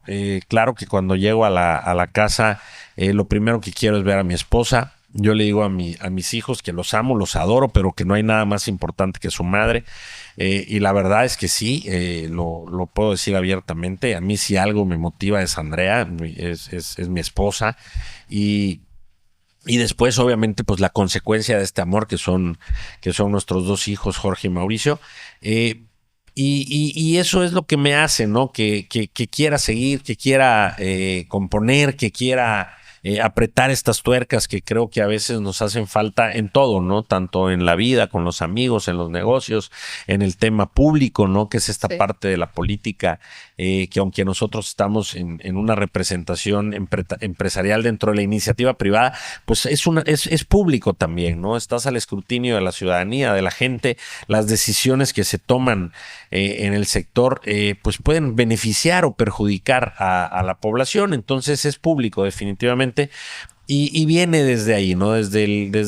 claro que cuando llego a la casa, lo primero que quiero es ver a mi esposa. Yo le digo a mis hijos que los amo, los adoro, pero que no hay nada más importante que su madre. Y la verdad es que sí, lo puedo decir abiertamente. A mí si algo me motiva es Andrea, es mi esposa. Y después, obviamente, pues la consecuencia de este amor que son nuestros dos hijos, Jorge y Mauricio. Y eso es lo que me hace, ¿no? Que quiera seguir, que quiera componer, que quiera apretar estas tuercas que creo que a veces nos hacen falta en todo, ¿no? Tanto en la vida, con los amigos, en los negocios, en el tema público, ¿no? Que es esta parte de la política, que aunque nosotros estamos en una representación empresarial dentro de la iniciativa privada, pues es público también, ¿no? Estás al escrutinio de la ciudadanía, de la gente, las decisiones que se toman en el sector, pues pueden beneficiar o perjudicar a la población, entonces es público definitivamente. Y viene desde ahí, ¿no? Desde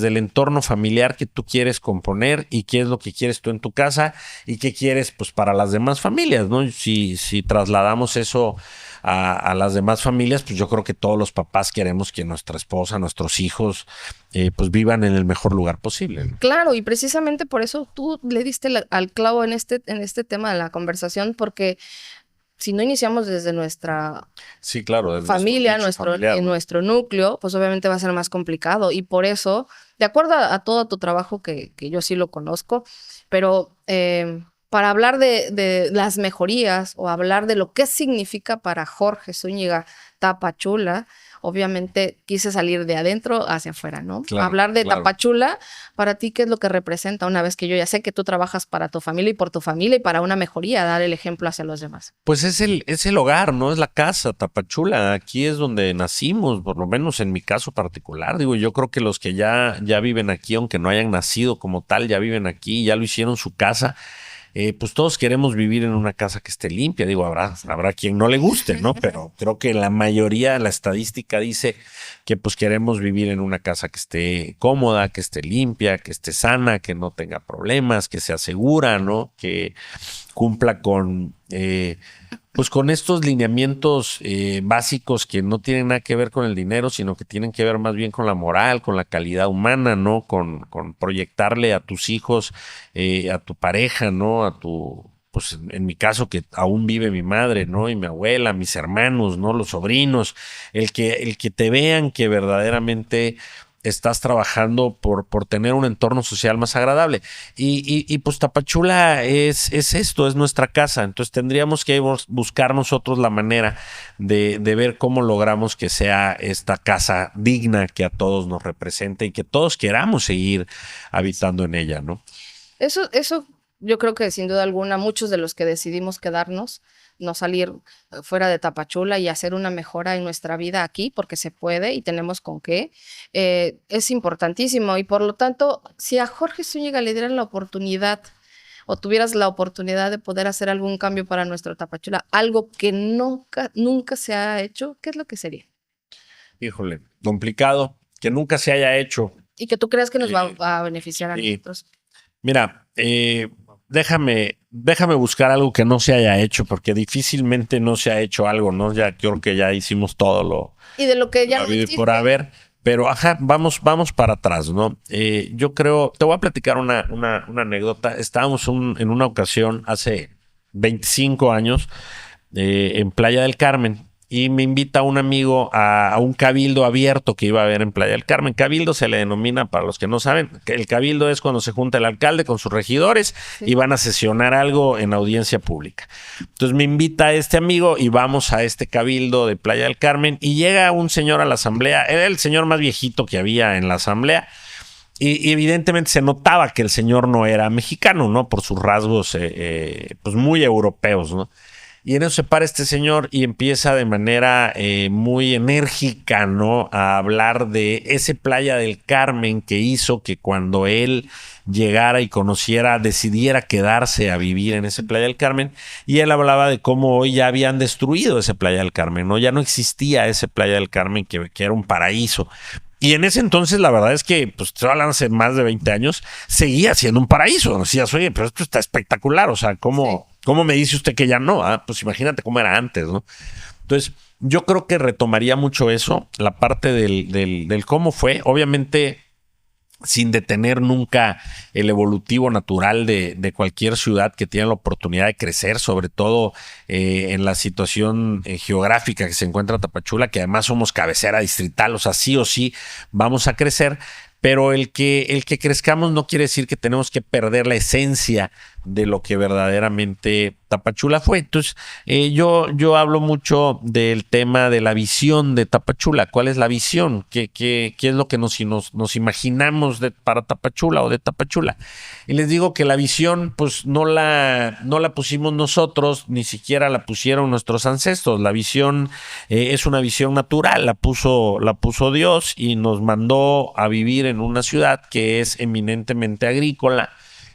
el entorno familiar que tú quieres componer y qué es lo que quieres tú en tu casa y qué quieres pues para las demás familias, ¿no? Si trasladamos eso a las demás familias, pues yo creo que todos los papás queremos que nuestra esposa, nuestros hijos, pues vivan en el mejor lugar posible, ¿no? Claro, y precisamente por eso tú le diste al clavo en este tema de la conversación, porque si no iniciamos desde nuestra desde familia, nuestro núcleo, pues obviamente va a ser más complicado. Y por eso, de acuerdo a todo tu trabajo, que yo sí lo conozco, pero para hablar de las mejorías o hablar de lo que significa para Jorge Zúñiga Tapachula, obviamente quise salir de adentro hacia afuera, ¿no? Claro, hablar de claro. Tapachula, para ti, ¿qué es lo que representa? Una vez que yo ya sé que tú trabajas para tu familia y por tu familia y para una mejoría, dar el ejemplo hacia los demás. Pues es el hogar, ¿no? Es la casa, Tapachula. Aquí es donde nacimos, por lo menos en mi caso particular. Digo, yo creo que los que ya viven aquí, aunque no hayan nacido como tal, ya viven aquí, ya lo hicieron su casa. Pues todos queremos vivir en una casa que esté limpia. Digo, habrá quien no le guste, ¿no? Pero creo que la mayoría, la estadística dice que pues queremos vivir en una casa que esté cómoda, que esté limpia, que esté sana, que no tenga problemas, que sea segura, ¿no? Que cumpla pues con estos lineamientos básicos que no tienen nada que ver con el dinero, sino que tienen que ver más bien con la moral, con la calidad humana, ¿no? Con proyectarle a tus hijos, a tu pareja, ¿no? Pues en mi caso que aún vive mi madre, ¿no? Y mi abuela, mis hermanos, ¿no? Los sobrinos, el que te vean que verdaderamente estás trabajando por tener un entorno social más agradable. Y pues Tapachula es esto, es nuestra casa. Entonces tendríamos que buscar nosotros la manera de ver cómo logramos que sea esta casa digna que a todos nos represente y que todos queramos seguir habitando en ella, ¿no? Eso yo creo que sin duda alguna muchos de los que decidimos quedarnos, no salir fuera de Tapachula y hacer una mejora en nuestra vida aquí, porque se puede y tenemos con qué, es importantísimo. Y por lo tanto, si a Jorge Zúñiga le dieran la oportunidad o tuvieras la oportunidad de poder hacer algún cambio para nuestro Tapachula, algo que nunca se ha hecho, ¿qué es lo que sería? Híjole, complicado, que nunca se haya hecho. Y que tú creas que nos va a beneficiar a nosotros. Mira, déjame buscar algo que no se haya hecho, porque difícilmente no se ha hecho algo, ¿no? Ya creo que ya hicimos todo lo... Y de lo que ya no existe. Por haber, pero vamos para atrás, ¿no? Yo creo, te voy a platicar una anécdota. Estábamos en una ocasión hace 25 años en Playa del Carmen. Y me invita un amigo a un cabildo abierto que iba a haber en Playa del Carmen. Cabildo se le denomina, para los que no saben, el cabildo es cuando se junta el alcalde con sus regidores y van a sesionar algo en audiencia pública. Entonces me invita este amigo y vamos a este cabildo de Playa del Carmen y llega un señor a la asamblea. Era el señor más viejito que había en la asamblea. Y evidentemente se notaba que el señor no era mexicano, ¿no? Por sus rasgos pues muy europeos, ¿no? Y en eso se para este señor y empieza de manera muy enérgica, ¿no?, a hablar de ese Playa del Carmen que hizo que cuando él llegara y conociera, decidiera quedarse a vivir en ese Playa del Carmen. Y él hablaba de cómo hoy ya habían destruido ese Playa del Carmen, ¿no? Ya no existía ese Playa del Carmen que era un paraíso. Y en ese entonces, la verdad es que, pues, estoy hablando hace más de 20 años, seguía siendo un paraíso. Decías, oye, pero esto está espectacular. O sea, ¿cómo me dice usted que ya no? Pues imagínate cómo era antes, ¿no? Entonces, yo creo que retomaría mucho eso, la parte del cómo fue. Obviamente, sin detener nunca el evolutivo natural de cualquier ciudad que tiene la oportunidad de crecer, sobre todo en la situación geográfica que se encuentra Tapachula, que además somos cabecera distrital, o sea, sí o sí vamos a crecer, pero el que crezcamos no quiere decir que tenemos que perder la esencia de lo que verdaderamente Tapachula fue. Entonces, yo hablo mucho del tema de la visión de Tapachula. ¿Cuál es la visión? ¿Qué es lo que nos imaginamos para Tapachula o de Tapachula? Y les digo que la visión, pues no la pusimos nosotros, ni siquiera la pusieron nuestros ancestros. La visión es una visión natural, la puso Dios y nos mandó a vivir en una ciudad que es eminentemente agrícola,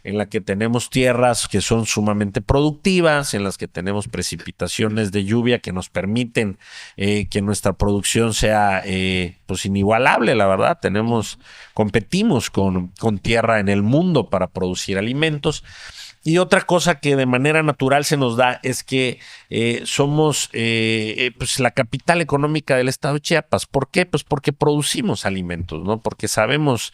en la que tenemos tierras que son sumamente productivas, en las que tenemos precipitaciones de lluvia que nos permiten que nuestra producción sea pues inigualable, la verdad. Competimos con tierra en el mundo para producir alimentos. Y otra cosa que de manera natural se nos da es que somos pues la capital económica del estado de Chiapas. ¿Por qué? Pues porque producimos alimentos, ¿no? Porque sabemos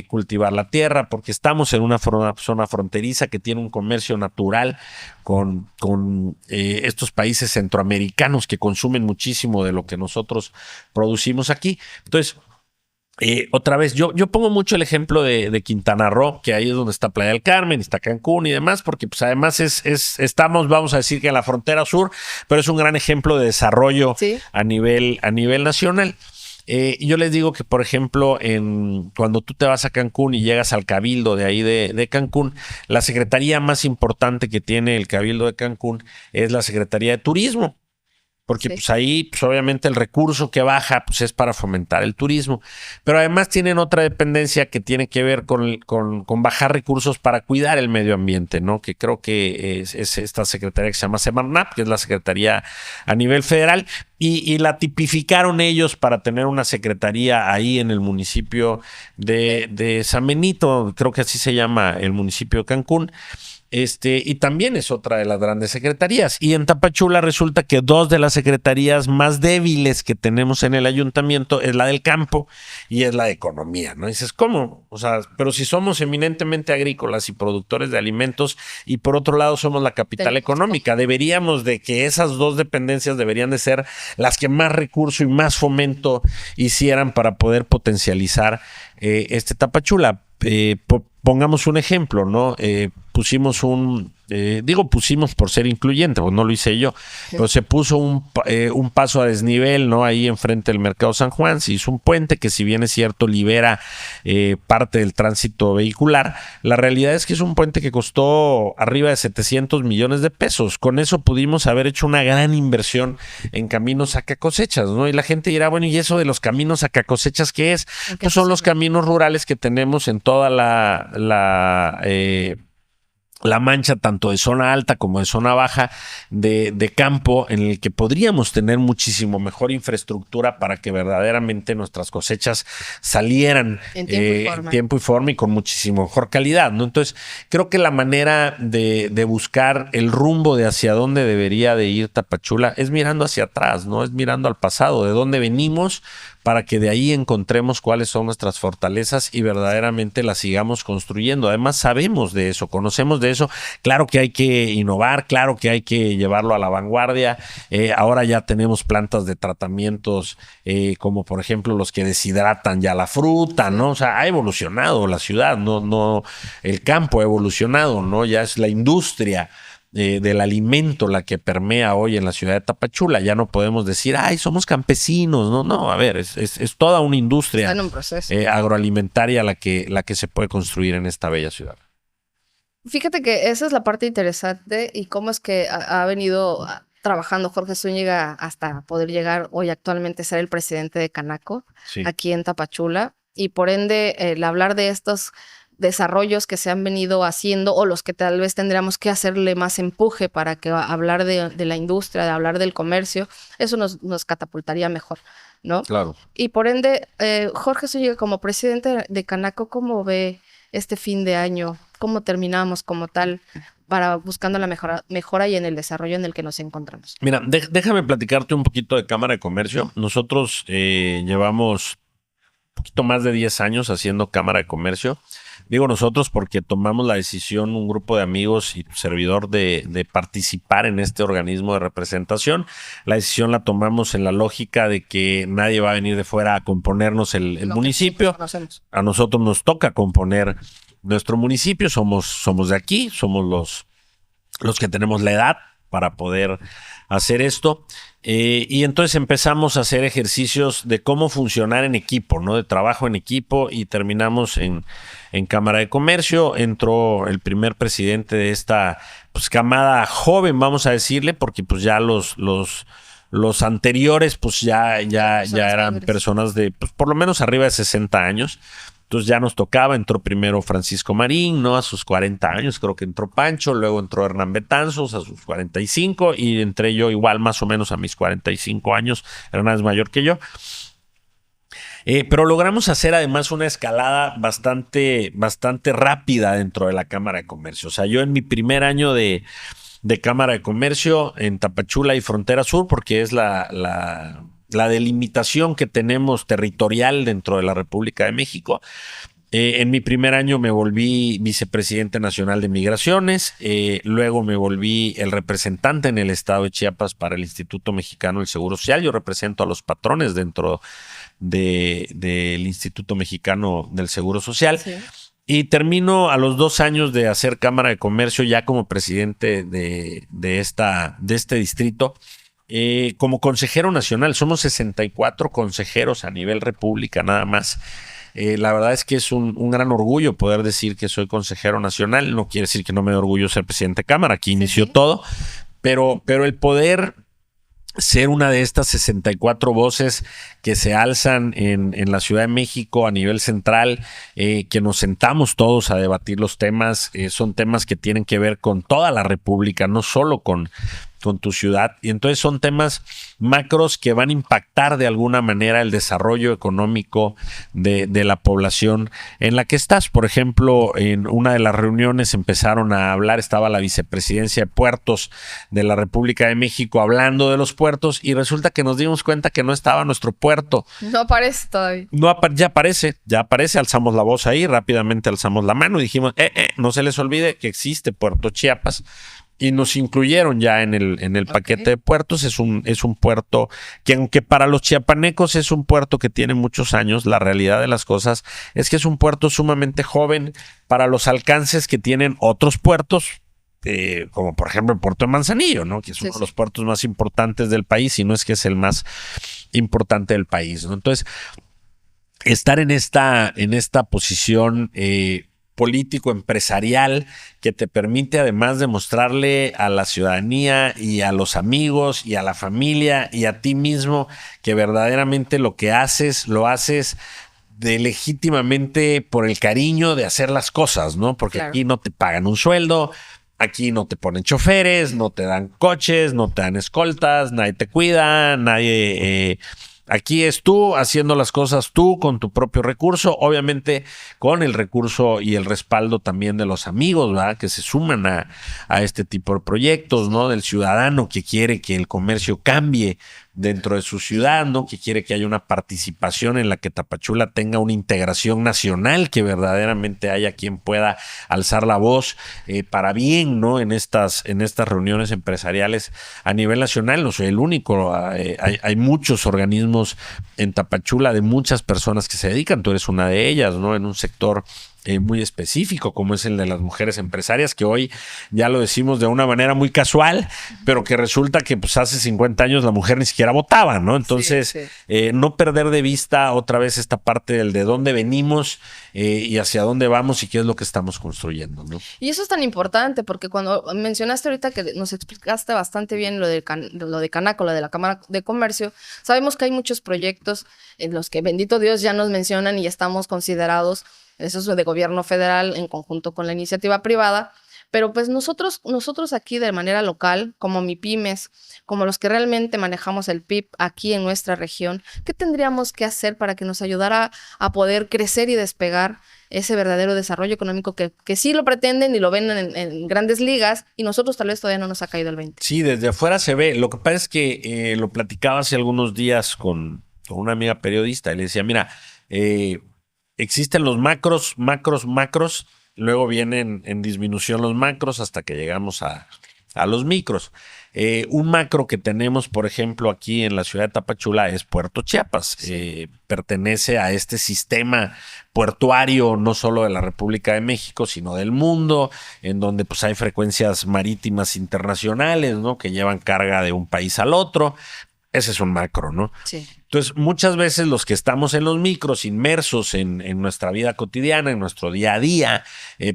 cultivar la tierra, porque estamos en una zona fronteriza que tiene un comercio natural con estos países centroamericanos que consumen muchísimo de lo que nosotros producimos aquí. Entonces, otra vez, yo pongo mucho el ejemplo de Quintana Roo, que ahí es donde está Playa del Carmen, está Cancún y demás, porque pues además estamos, vamos a decir que en la frontera sur, pero es un gran ejemplo de desarrollo a nivel nacional. Yo les digo que, por ejemplo, cuando tú te vas a Cancún y llegas al Cabildo de ahí de Cancún, la secretaría más importante que tiene el Cabildo de Cancún es la Secretaría de Turismo. Porque pues ahí, pues obviamente el recurso que baja pues es para fomentar el turismo. Pero además tienen otra dependencia que tiene que ver con bajar recursos para cuidar el medio ambiente, ¿no? Que creo que es esta secretaría que se llama Semarnat, que es la secretaría a nivel federal, y la tipificaron ellos para tener una secretaría ahí en el municipio de San Benito, creo que así se llama el municipio de Cancún. Y también es otra de las grandes secretarías. Y en Tapachula resulta que dos de las secretarías más débiles que tenemos en el ayuntamiento es la del campo y es la de economía, ¿no? Y dices, ¿cómo? O sea, pero si somos eminentemente agrícolas y productores de alimentos y por otro lado somos la capital económica, deberíamos de que esas dos dependencias deberían de ser las que más recurso y más fomento hicieran para poder potencializar Tapachula. Pongamos un ejemplo, ¿no? Pusimos pusimos por ser incluyente, pues no lo hice yo, pero se puso un paso a desnivel, ¿no? Ahí enfrente del Mercado San Juan, se hizo un puente que, si bien es cierto, libera parte del tránsito vehicular. La realidad es que es un puente que costó arriba de 700 millones de pesos. Con eso pudimos haber hecho una gran inversión en caminos sacacosechas, ¿no? Y la gente dirá, bueno, ¿y eso de los caminos sacacosechas qué es? Pues son los caminos rurales que tenemos en toda la mancha, tanto de zona alta como de zona baja de campo, en el que podríamos tener muchísimo mejor infraestructura para que verdaderamente nuestras cosechas salieran en tiempo y forma y con muchísimo mejor calidad, ¿no? Entonces, creo que la manera de buscar el rumbo de hacia dónde debería de ir Tapachula es mirando hacia atrás, ¿no? Es mirando al pasado, de dónde venimos, para que de ahí encontremos cuáles son nuestras fortalezas y verdaderamente las sigamos construyendo. Además, sabemos de eso, conocemos de eso. Claro que hay que innovar, claro que hay que llevarlo a la vanguardia. Ahora ya tenemos plantas de tratamientos como por ejemplo los que deshidratan ya la fruta, ¿no? O sea, ha evolucionado la ciudad, no el campo ha evolucionado, ¿no? Ya es la industria del alimento la que permea hoy en la ciudad de Tapachula. Ya no podemos decir, ay, somos campesinos. No, a ver, es toda una industria agroalimentaria la que se puede construir en esta bella ciudad. Fíjate que esa es la parte interesante y cómo es que ha venido trabajando Jorge Zúñiga hasta poder llegar hoy actualmente a ser el presidente de Canaco, Sí. aquí en Tapachula. Y por ende, el hablar de estos desarrollos que se han venido haciendo o los que tal vez tendríamos que hacerle más empuje para que hablar de la industria, de hablar del comercio, eso nos catapultaría mejor, ¿no? Claro. Y por ende, Jorge Zúñiga como presidente de Canaco, ¿cómo ve este fin de año? ¿Cómo terminamos como tal para buscando la mejora y en el desarrollo en el que nos encontramos? Mira, déjame platicarte un poquito de Cámara de Comercio. Nosotros llevamos un poquito más de 10 años haciendo Cámara de Comercio. Digo nosotros porque tomamos la decisión, un grupo de amigos y servidor, de participar en este organismo de representación. La decisión la tomamos en la lógica de que nadie va a venir de fuera a componernos el municipio. A nosotros nos toca componer nuestro municipio. Somos de aquí, somos los que tenemos la edad para poder hacer esto. Y entonces empezamos a hacer ejercicios de cómo funcionar en equipo, ¿no? De trabajo en equipo, y terminamos en Cámara de Comercio. Entró el primer presidente de esta pues camada joven, vamos a decirle, porque pues ya los anteriores pues ya eran personas de pues, por lo menos arriba de 60 años. Entonces ya nos tocaba. Entró primero Francisco Marín, ¿no? A sus 40 años, creo que entró Pancho, luego entró Hernán Betanzos a sus 45 y entré yo igual más o menos a mis 45 años. Hernán es mayor que yo. Pero logramos hacer además una escalada bastante rápida dentro de la Cámara de Comercio. O sea, yo en mi primer año de Cámara de Comercio en Tapachula y Frontera Sur, porque es la delimitación que tenemos territorial dentro de la República de México. En mi primer año me volví vicepresidente nacional de Migraciones, luego me volví el representante en el estado de Chiapas para el Instituto Mexicano del Seguro Social. Yo represento a los patrones dentro del Instituto Mexicano del Seguro Social. Sí. Y termino a los 2 años de hacer Cámara de Comercio ya como presidente de este distrito. Como consejero nacional, somos 64 consejeros a nivel república nada más. La verdad es que es un gran orgullo poder decir que soy consejero nacional. No quiere decir que no me dé orgullo ser presidente de Cámara, aquí inició todo, pero el poder ser una de estas 64 voces que se alzan en la Ciudad de México a nivel central, que nos sentamos todos a debatir los temas, son temas que tienen que ver con toda la República, no solo con tu ciudad, y entonces son temas macros que van a impactar de alguna manera el desarrollo económico de la población en la que estás. Por ejemplo, en una de las reuniones empezaron a hablar, estaba la vicepresidencia de puertos de la República de México hablando de los puertos, y resulta que nos dimos cuenta que no estaba nuestro puerto. No aparece todavía. No, ya aparece, alzamos la voz ahí, rápidamente alzamos la mano y dijimos, no se les olvide que existe Puerto Chiapas. Y nos incluyeron ya en el paquete de puertos. Es un puerto que, aunque para los chiapanecos es un puerto que tiene muchos años, la realidad de las cosas es que es un puerto sumamente joven para los alcances que tienen otros puertos, como por ejemplo el puerto de Manzanillo, ¿no? Que es uno de los puertos más importantes del país, si no es que es el más importante del país, ¿no? Entonces, estar en esta posición político empresarial que te permite, además de mostrarle a la ciudadanía y a los amigos y a la familia y a ti mismo que verdaderamente lo que haces, lo haces legítimamente por el cariño de hacer las cosas, ¿no? Porque claro, aquí no te pagan un sueldo, aquí no te ponen choferes, no te dan coches, no te dan escoltas, nadie te cuida, nadie... Aquí es tú haciendo las cosas tú con tu propio recurso, obviamente con el recurso y el respaldo también de los amigos, ¿verdad? Que se suman a este tipo de proyectos, ¿no? Del ciudadano que quiere que el comercio cambie dentro de su ciudad, ¿no? Que quiere que haya una participación en la que Tapachula tenga una integración nacional, que verdaderamente haya quien pueda alzar la voz para bien, ¿no? En estas reuniones empresariales a nivel nacional. No soy el único, hay muchos organismos en Tapachula de muchas personas que se dedican, tú eres una de ellas, ¿no? En un sector muy específico, como es el de las mujeres empresarias, que hoy ya lo decimos de una manera muy casual, pero que resulta que pues hace 50 años la mujer ni siquiera votaba, ¿no? Entonces, no perder de vista otra vez esta parte del de dónde venimos y hacia dónde vamos y qué es lo que estamos construyendo, ¿no? Y eso es tan importante porque cuando mencionaste ahorita que nos explicaste bastante bien lo de Canaco, lo de la Cámara de Comercio, sabemos que hay muchos proyectos en los que, bendito Dios, ya nos mencionan y estamos considerados, eso es de gobierno federal en conjunto con la iniciativa privada, pero pues nosotros aquí de manera local, como MIPYMES, como los que realmente manejamos el PIB aquí en nuestra región, ¿qué tendríamos que hacer para que nos ayudara a poder crecer y despegar ese verdadero desarrollo económico que sí lo pretenden y lo ven en grandes ligas y nosotros tal vez todavía no nos ha caído el 20? Sí, desde afuera se ve. Lo que pasa es que lo platicaba hace algunos días con una amiga periodista y le decía, mira, existen los macros, luego vienen en disminución los macros hasta que llegamos a los micros. Un macro que tenemos, por ejemplo, aquí en la ciudad de Tapachula es Puerto Chiapas. Pertenece a este sistema portuario, no solo de la República de México, sino del mundo, en donde pues hay frecuencias marítimas internacionales, ¿no? Que llevan carga de un país al otro. Ese es un macro, ¿no? Sí. Entonces, muchas veces los que estamos en los micros, inmersos en nuestra vida cotidiana, en nuestro día a día,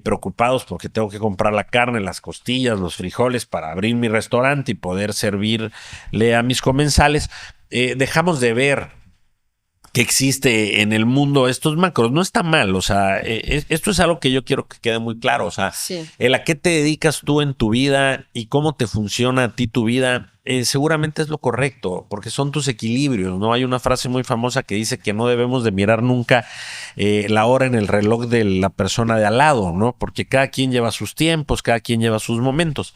preocupados porque tengo que comprar la carne, las costillas, los frijoles para abrir mi restaurante y poder servirle a mis comensales, dejamos de ver que existe en el mundo estos macros. No está mal, o sea, esto es algo que yo quiero que quede muy claro, o sea, el a qué te dedicas tú en tu vida y cómo te funciona a ti tu vida, seguramente es lo correcto, porque son tus equilibrios, ¿no? Hay una frase muy famosa que dice que no debemos de mirar nunca la hora en el reloj de la persona de al lado, ¿no? Porque cada quien lleva sus tiempos, cada quien lleva sus momentos.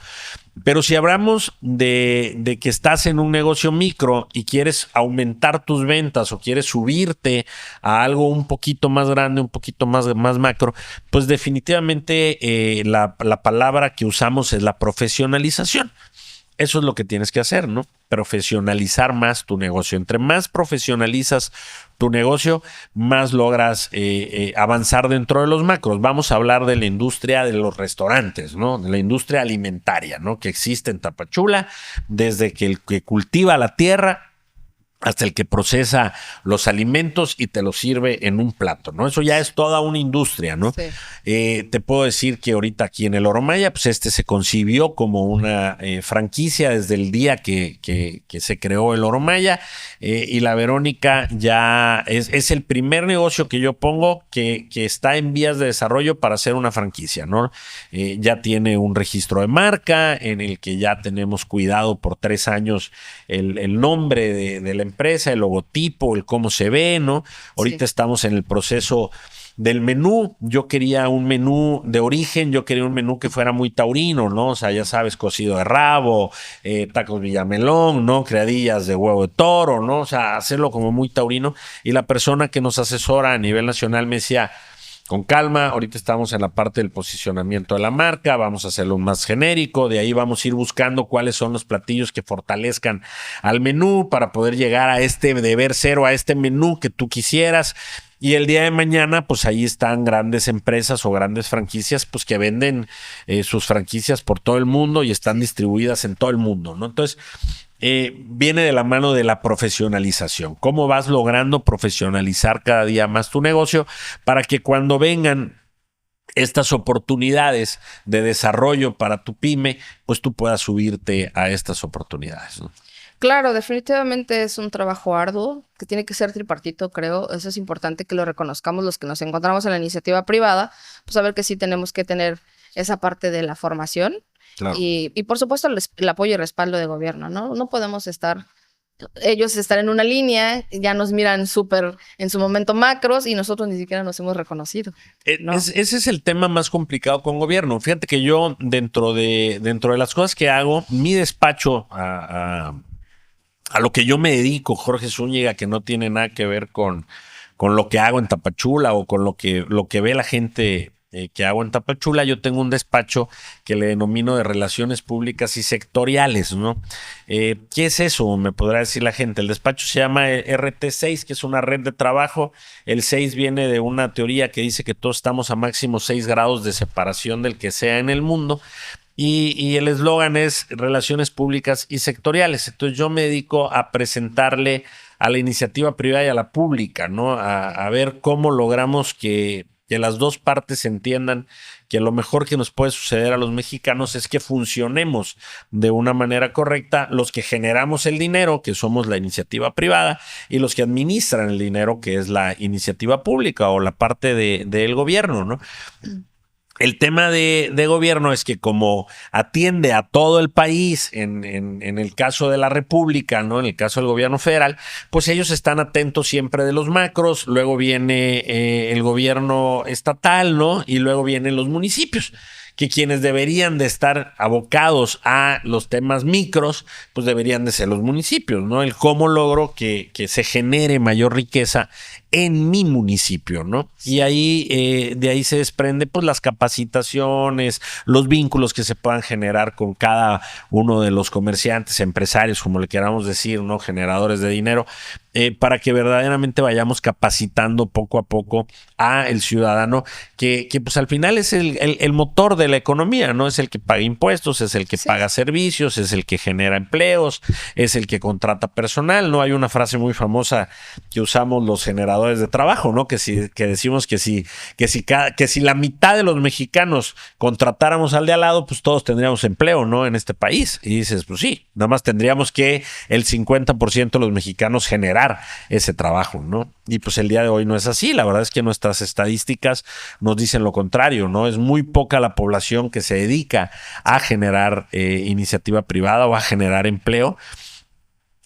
Pero si hablamos de que estás en un negocio micro y quieres aumentar tus ventas o quieres subirte a algo un poquito más grande, un poquito más macro, pues definitivamente la palabra que usamos es la profesionalización. Eso es lo que tienes que hacer, ¿no? Profesionalizar más tu negocio. Entre más profesionalizas tu negocio, más logras avanzar dentro de los macros. Vamos a hablar de la industria de los restaurantes, ¿no? De la industria alimentaria, ¿no? Que existe en Tapachula, desde que el que cultiva la tierra hasta el que procesa los alimentos y te los sirve en un plato, ¿no? Eso ya es toda una industria, ¿no? Sí. Te puedo decir que ahorita aquí en el Oro Maya, pues se concibió como una franquicia desde el día que se creó el Oro Maya, y la Verónica ya es el primer negocio que yo pongo que está en vías de desarrollo para hacer una franquicia, ¿no? Ya tiene un registro de marca en el que ya tenemos cuidado por 3 años el nombre de la empresa, el logotipo, el cómo se ve, ¿no? Ahorita estamos en el proceso del menú. Yo quería un menú de origen, yo quería un menú que fuera muy taurino, ¿no? O sea, ya sabes, cocido de rabo, tacos villamelón, ¿no? Criadillas de huevo de toro, ¿no? O sea, hacerlo como muy taurino. Y la persona que nos asesora a nivel nacional me decía, con calma, ahorita estamos en la parte del posicionamiento de la marca, vamos a hacerlo más genérico, de ahí vamos a ir buscando cuáles son los platillos que fortalezcan al menú para poder llegar a este deber cero, a este menú que tú quisieras. Y el día de mañana, pues ahí están grandes empresas o grandes franquicias, pues que venden sus franquicias por todo el mundo y están distribuidas en todo el mundo, ¿no? Entonces, viene de la mano de la profesionalización. ¿Cómo vas logrando profesionalizar cada día más tu negocio para que cuando vengan estas oportunidades de desarrollo para tu pyme, pues tú puedas subirte a estas oportunidades, ¿no? Claro, definitivamente es un trabajo arduo que tiene que ser tripartito, creo. Eso es importante que lo reconozcamos los que nos encontramos en la iniciativa privada, pues saber que sí tenemos que tener esa parte de la formación. Claro. Y por supuesto el apoyo y respaldo de gobierno, ¿no? No podemos ellos estar en una línea, ya nos miran súper en su momento macros y nosotros ni siquiera nos hemos reconocido, ¿no? Ese es el tema más complicado con gobierno. Fíjate que yo dentro de las cosas que hago, mi despacho a lo que yo me dedico, Jorge Zúñiga, que no tiene nada que ver con lo que hago en Tapachula o con lo que ve la gente que hago en Tapachula, yo tengo un despacho que le denomino de relaciones públicas y sectoriales, ¿no? ¿Qué es eso? Me podrá decir la gente. El despacho se llama RT6, que es una red de trabajo. El 6 viene de una teoría que dice que todos estamos a máximo 6 grados de separación del que sea en el mundo. Y el eslogan es relaciones públicas y sectoriales. Entonces yo me dedico a presentarle a la iniciativa privada y a la pública, ¿no? A ver cómo logramos que las dos partes entiendan que lo mejor que nos puede suceder a los mexicanos es que funcionemos de una manera correcta los que generamos el dinero, que somos la iniciativa privada, y los que administran el dinero, que es la iniciativa pública o la parte del gobierno, ¿no? El tema de gobierno es que como atiende a todo el país en el caso de la República, ¿no? En el caso del gobierno federal, pues ellos están atentos siempre de los macros, luego viene el gobierno estatal, ¿no? Y luego vienen los municipios, que quienes deberían de estar abocados a los temas micros, pues deberían de ser los municipios, ¿no? El cómo logro que se genere mayor riqueza en mi municipio, ¿no? Y ahí de ahí se desprende pues las capacitaciones, los vínculos que se puedan generar con cada uno de los comerciantes, empresarios, como le queramos decir, ¿no? Generadores de dinero, para que verdaderamente vayamos capacitando poco a poco a el ciudadano, que pues al final es el motor de la economía, ¿no? Es el que paga impuestos, es el que paga servicios, es el que genera empleos, es el que contrata personal, ¿no? Hay una frase muy famosa que usamos los generadores de trabajo, ¿no? Que decimos que si la mitad de los mexicanos contratáramos al de al lado, pues todos tendríamos empleo, ¿no? En este país. Y dices, pues sí, nada más tendríamos que el 50% de los mexicanos generar ese trabajo, ¿no? Y pues el día de hoy no es así. La verdad es que nuestras estadísticas nos dicen lo contrario, ¿no? Es muy poca la población que se dedica a generar iniciativa privada o a generar empleo.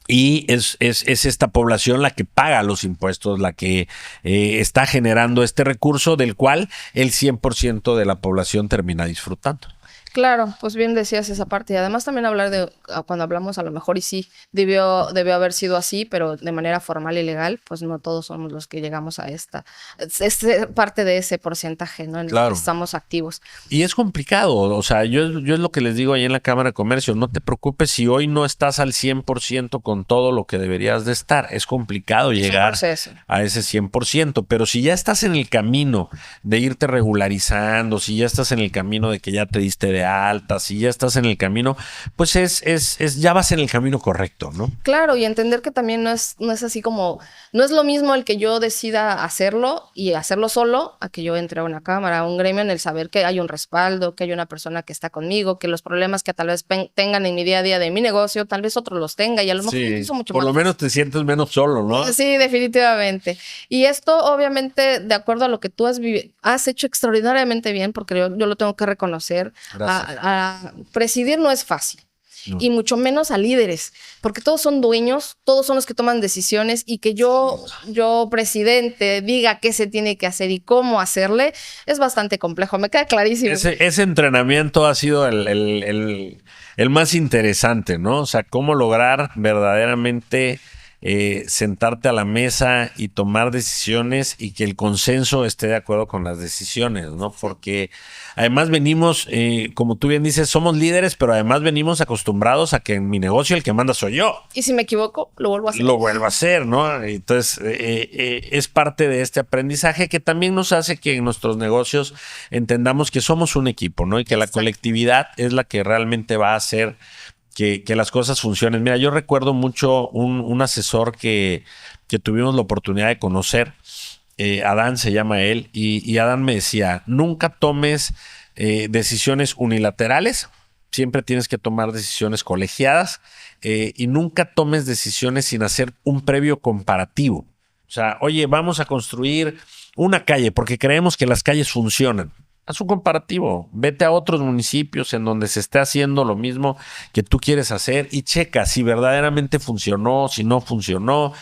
Y es esta población la que paga los impuestos, la que está generando este recurso del cual el 100% de la población termina disfrutando. Claro, pues bien decías esa parte. Y además también hablar de cuando hablamos a lo mejor y sí, debió haber sido así, pero de manera formal y legal, pues no todos somos los que llegamos a esta parte de ese porcentaje, ¿no? En el que estamos activos. Y es complicado, o sea, yo es lo que les digo ahí en la Cámara de Comercio, no te preocupes si hoy no estás al 100% con todo lo que deberías de estar. Es complicado llegar a ese 100%, pero si ya estás en el camino de irte regularizando, si ya estás en el camino de que ya te diste de alta, si ya estás en el camino, pues ya vas en el camino correcto, ¿no? Claro, y entender que también no es así como, no es lo mismo el que yo decida hacerlo y hacerlo solo, a que yo entre a una cámara, a un gremio, en el saber que hay un respaldo, que hay una persona que está conmigo, que los problemas que tal vez tengan en mi día a día de mi negocio, tal vez otro los tenga y a lo mejor eso mucho por más. Lo menos te sientes menos solo, ¿no? Sí, definitivamente. Y esto, obviamente, de acuerdo a lo que tú has hecho extraordinariamente bien, porque yo lo tengo que reconocer. A presidir no es fácil. No. Y mucho menos a líderes, porque todos son dueños, todos son los que toman decisiones, y que yo presidente, diga qué se tiene que hacer y cómo hacerle, es bastante complejo, me queda clarísimo. Ese entrenamiento ha sido el más interesante, ¿no? O sea, cómo lograr verdaderamente sentarte a la mesa y tomar decisiones y que el consenso esté de acuerdo con las decisiones, ¿no? Porque además venimos, como tú bien dices, somos líderes, pero además venimos acostumbrados a que en mi negocio el que manda soy yo. Y si me equivoco, lo vuelvo a hacer. Lo vuelvo a hacer, ¿no? Entonces, es parte de este aprendizaje que también nos hace que en nuestros negocios entendamos que somos un equipo, ¿no? Y que la colectividad es la que realmente va a hacer que las cosas funcionen. Mira, yo recuerdo mucho un asesor que tuvimos la oportunidad de conocer, Adán se llama él, y Adán me decía, nunca tomes decisiones unilaterales, siempre tienes que tomar decisiones colegiadas y nunca tomes decisiones sin hacer un previo comparativo. O sea, oye, vamos a construir una calle porque creemos que las calles funcionan. Haz un comparativo, vete a otros municipios en donde se esté haciendo lo mismo que tú quieres hacer y checa si verdaderamente funcionó, si no funcionó,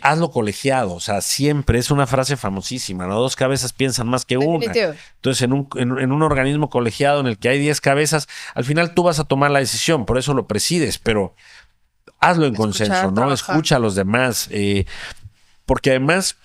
hazlo colegiado, o sea, siempre es una frase famosísima, ¿no? 2 cabezas piensan más que una. Entonces, en un organismo colegiado en el que hay 10 cabezas, al final tú vas a tomar la decisión, por eso lo presides, pero hazlo en consenso, ¿no? Escucha a los demás, porque además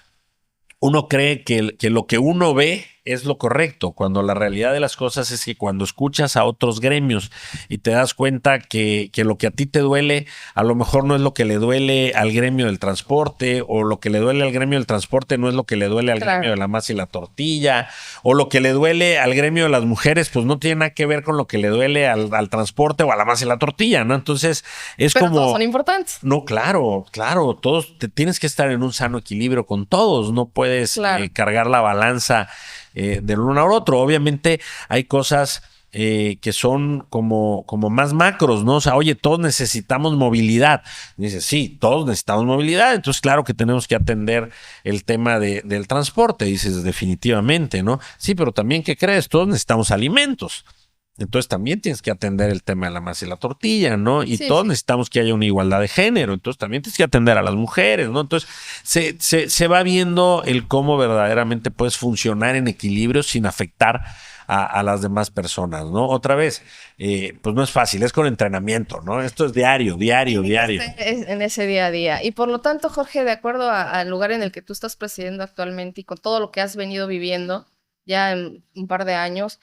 uno cree que lo que uno ve es lo correcto, cuando la realidad de las cosas es que cuando escuchas a otros gremios y te das cuenta que lo que a ti te duele, a lo mejor no es lo que le duele al gremio del transporte, o lo que le duele al gremio del transporte no es lo que le duele al gremio de la masa y la tortilla, o lo que le duele al gremio de las mujeres, pues no tiene nada que ver con lo que le duele al transporte o a la masa y la tortilla, ¿no? Entonces es Pero como... todos son importantes. No, claro, todos tienes que estar en un sano equilibrio con todos, no puedes cargar la balanza del uno al otro. Obviamente hay cosas que son como más macros, ¿no? O sea, oye, todos necesitamos movilidad. Dices, sí, todos necesitamos movilidad, entonces claro que tenemos que atender el tema del transporte, dices, definitivamente, ¿no? Sí, pero también, ¿qué crees? Todos necesitamos alimentos. Entonces también tienes que atender el tema de la masa y la tortilla, ¿no? Y todos necesitamos que haya una igualdad de género, entonces también tienes que atender a las mujeres, ¿no? Entonces se va viendo el cómo verdaderamente puedes funcionar en equilibrio sin afectar a las demás personas, ¿no? Otra vez, pues no es fácil, es con entrenamiento, ¿no? Esto es diario. En ese día a día. Y por lo tanto, Jorge, de acuerdo al lugar en el que tú estás presidiendo actualmente y con todo lo que has venido viviendo ya en un par de años,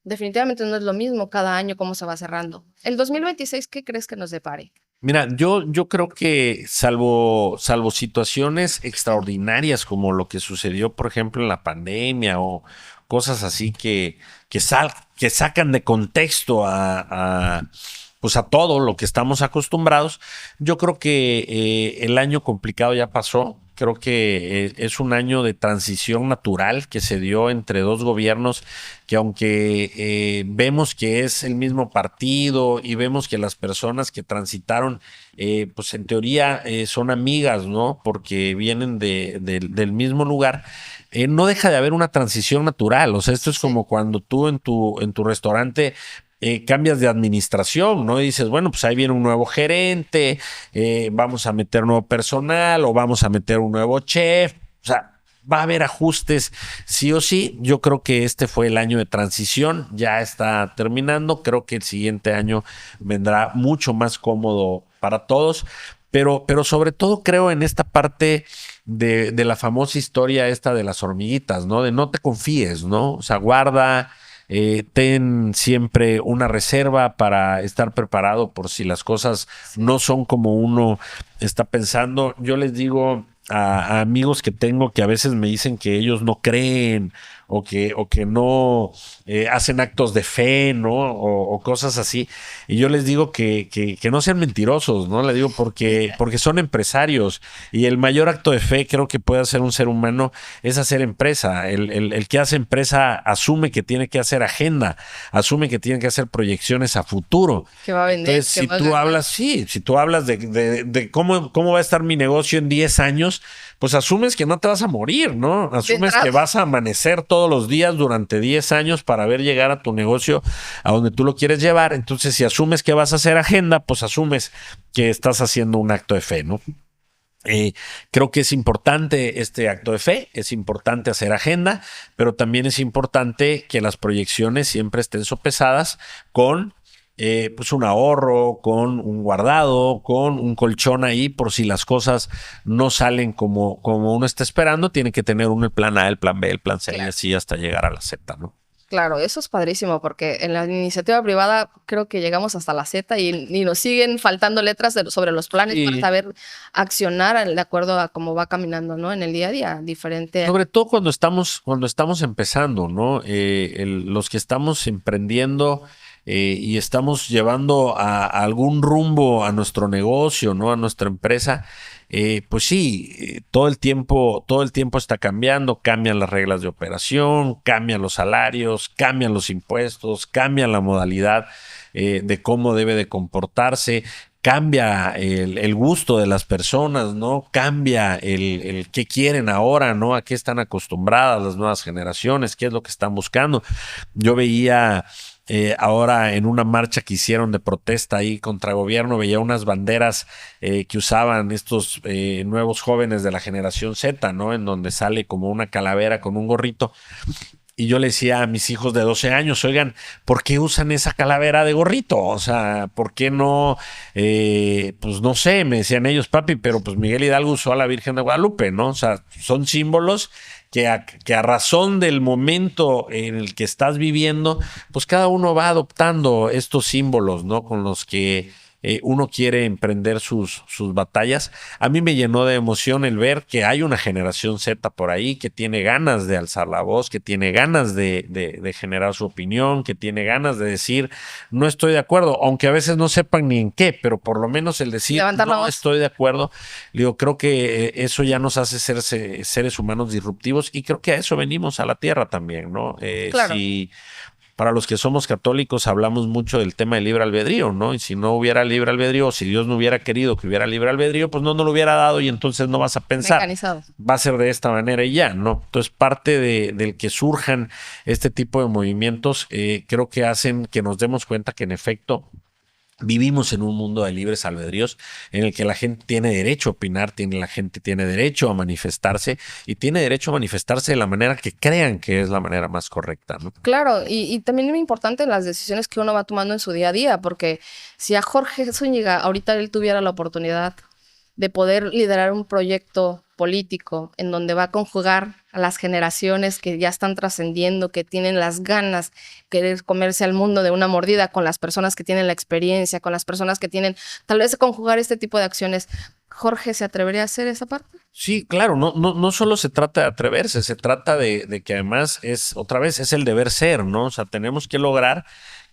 definitivamente no es lo mismo cada año cómo se va cerrando. El 2026, ¿qué crees que nos depare? Mira, yo creo que salvo situaciones extraordinarias como lo que sucedió, por ejemplo, en la pandemia o cosas así que sacan de contexto pues a todo lo que estamos acostumbrados, yo creo que el año complicado ya pasó. Creo que es un año de transición natural que se dio entre dos gobiernos que aunque vemos que es el mismo partido y vemos que las personas que transitaron, pues en teoría son amigas, ¿no? Porque vienen del mismo lugar. No deja de haber una transición natural. O sea, esto es como cuando tú en tu restaurante cambias de administración, ¿no? Y dices, bueno, pues ahí viene un nuevo gerente, vamos a meter nuevo personal o vamos a meter un nuevo chef. O sea, va a haber ajustes sí o sí. Yo creo que este fue el año de transición, ya está terminando. Creo que el siguiente año vendrá mucho más cómodo para todos. Pero sobre todo creo en esta parte de la famosa historia esta de las hormiguitas, ¿no? De no te confíes, ¿no? O sea, guarda, ten siempre una reserva para estar preparado por si las cosas no son como uno está pensando. Yo les digo a amigos que tengo que a veces me dicen que ellos no creen o que no hacen actos de fe, ¿no? O cosas así. Y yo les digo que no sean mentirosos, ¿no? Les digo porque son empresarios y el mayor acto de fe creo que puede hacer un ser humano es hacer empresa. El que hace empresa asume que tiene que hacer agenda, asume que tiene que hacer proyecciones a futuro. Que va a vender. Entonces, si tú hablas de cómo va a estar mi negocio en 10 años, pues asumes que no te vas a morir, ¿no? Asumes que vas a amanecer todos los días durante 10 años para ver llegar a tu negocio a donde tú lo quieres llevar. Entonces, si asumes que vas a hacer agenda, pues asumes que estás haciendo un acto de fe, ¿no? Creo que es importante este acto de fe, es importante hacer agenda, pero también es importante que las proyecciones siempre estén sopesadas con pues un ahorro, con un guardado, con un colchón ahí por si las cosas no salen como uno está esperando. Tiene que tener uno el plan A, el plan B, el plan C, claro, y así hasta llegar a la Z, ¿no? Claro, eso es padrísimo porque en la iniciativa privada creo que llegamos hasta la Z y nos siguen faltando letras sobre los planes para saber accionar de acuerdo a cómo va caminando, ¿no? En el día a día, diferente. Sobre todo cuando estamos empezando, ¿no? Los que estamos emprendiendo y estamos llevando a algún rumbo a nuestro negocio, ¿no? A nuestra empresa. Pues sí, todo el tiempo está cambiando, cambian las reglas de operación, cambian los salarios, cambian los impuestos, cambian la modalidad de cómo debe de comportarse, cambia el gusto de las personas, ¿no? Cambia el qué quieren ahora, ¿no? A qué están acostumbradas las nuevas generaciones, qué es lo que están buscando. Yo veía ahora en una marcha que hicieron de protesta ahí contra gobierno, veía unas banderas que usaban estos nuevos jóvenes de la generación Z, ¿no? En donde sale como una calavera con un gorrito. Y yo le decía a mis hijos de 12 años, oigan, ¿por qué usan esa calavera de gorrito? O sea, ¿por qué no? Pues no sé, me decían ellos, papi, pero pues Miguel Hidalgo usó a la Virgen de Guadalupe, ¿no? O sea, son símbolos que a razón del momento en el que estás viviendo, pues cada uno va adoptando estos símbolos, ¿no? Con los que uno quiere emprender sus batallas. A mí me llenó de emoción el ver que hay una generación Z por ahí que tiene ganas de alzar la voz, que tiene ganas de generar su opinión, que tiene ganas de decir, no estoy de acuerdo, aunque a veces no sepan ni en qué, pero por lo menos el decir, Levantar la no voz. estoy de acuerdo. Digo, creo que eso ya nos hace ser seres humanos disruptivos y creo que a eso venimos a la Tierra también, ¿no? Claro. Si para los que somos católicos hablamos mucho del tema del libre albedrío, ¿no? Y si no hubiera libre albedrío, o si Dios no hubiera querido que hubiera libre albedrío, pues no nos lo hubiera dado y entonces no vas a pensar. Mecanizado. Va a ser de esta manera y ya, ¿no? Entonces parte del que surjan este tipo de movimientos creo que hacen que nos demos cuenta que en efecto vivimos en un mundo de libres albedríos en el que la gente tiene derecho a opinar, la gente tiene derecho a manifestarse y tiene derecho a manifestarse de la manera que crean que es la manera más correcta, ¿no? Claro, y también es muy importante las decisiones que uno va tomando en su día a día, porque si a Jorge Zúñiga ahorita él tuviera la oportunidad de poder liderar un proyecto político en donde va a conjugar a las generaciones que ya están trascendiendo, que tienen las ganas de querer comerse al mundo de una mordida, con las personas que tienen la experiencia, con las personas que tienen tal vez conjugar este tipo de acciones, ¿Jorge se atrevería a hacer esa parte? Sí, claro, no solo se trata de atreverse, se trata de que además otra vez, es el deber ser, ¿no? O sea, tenemos que lograr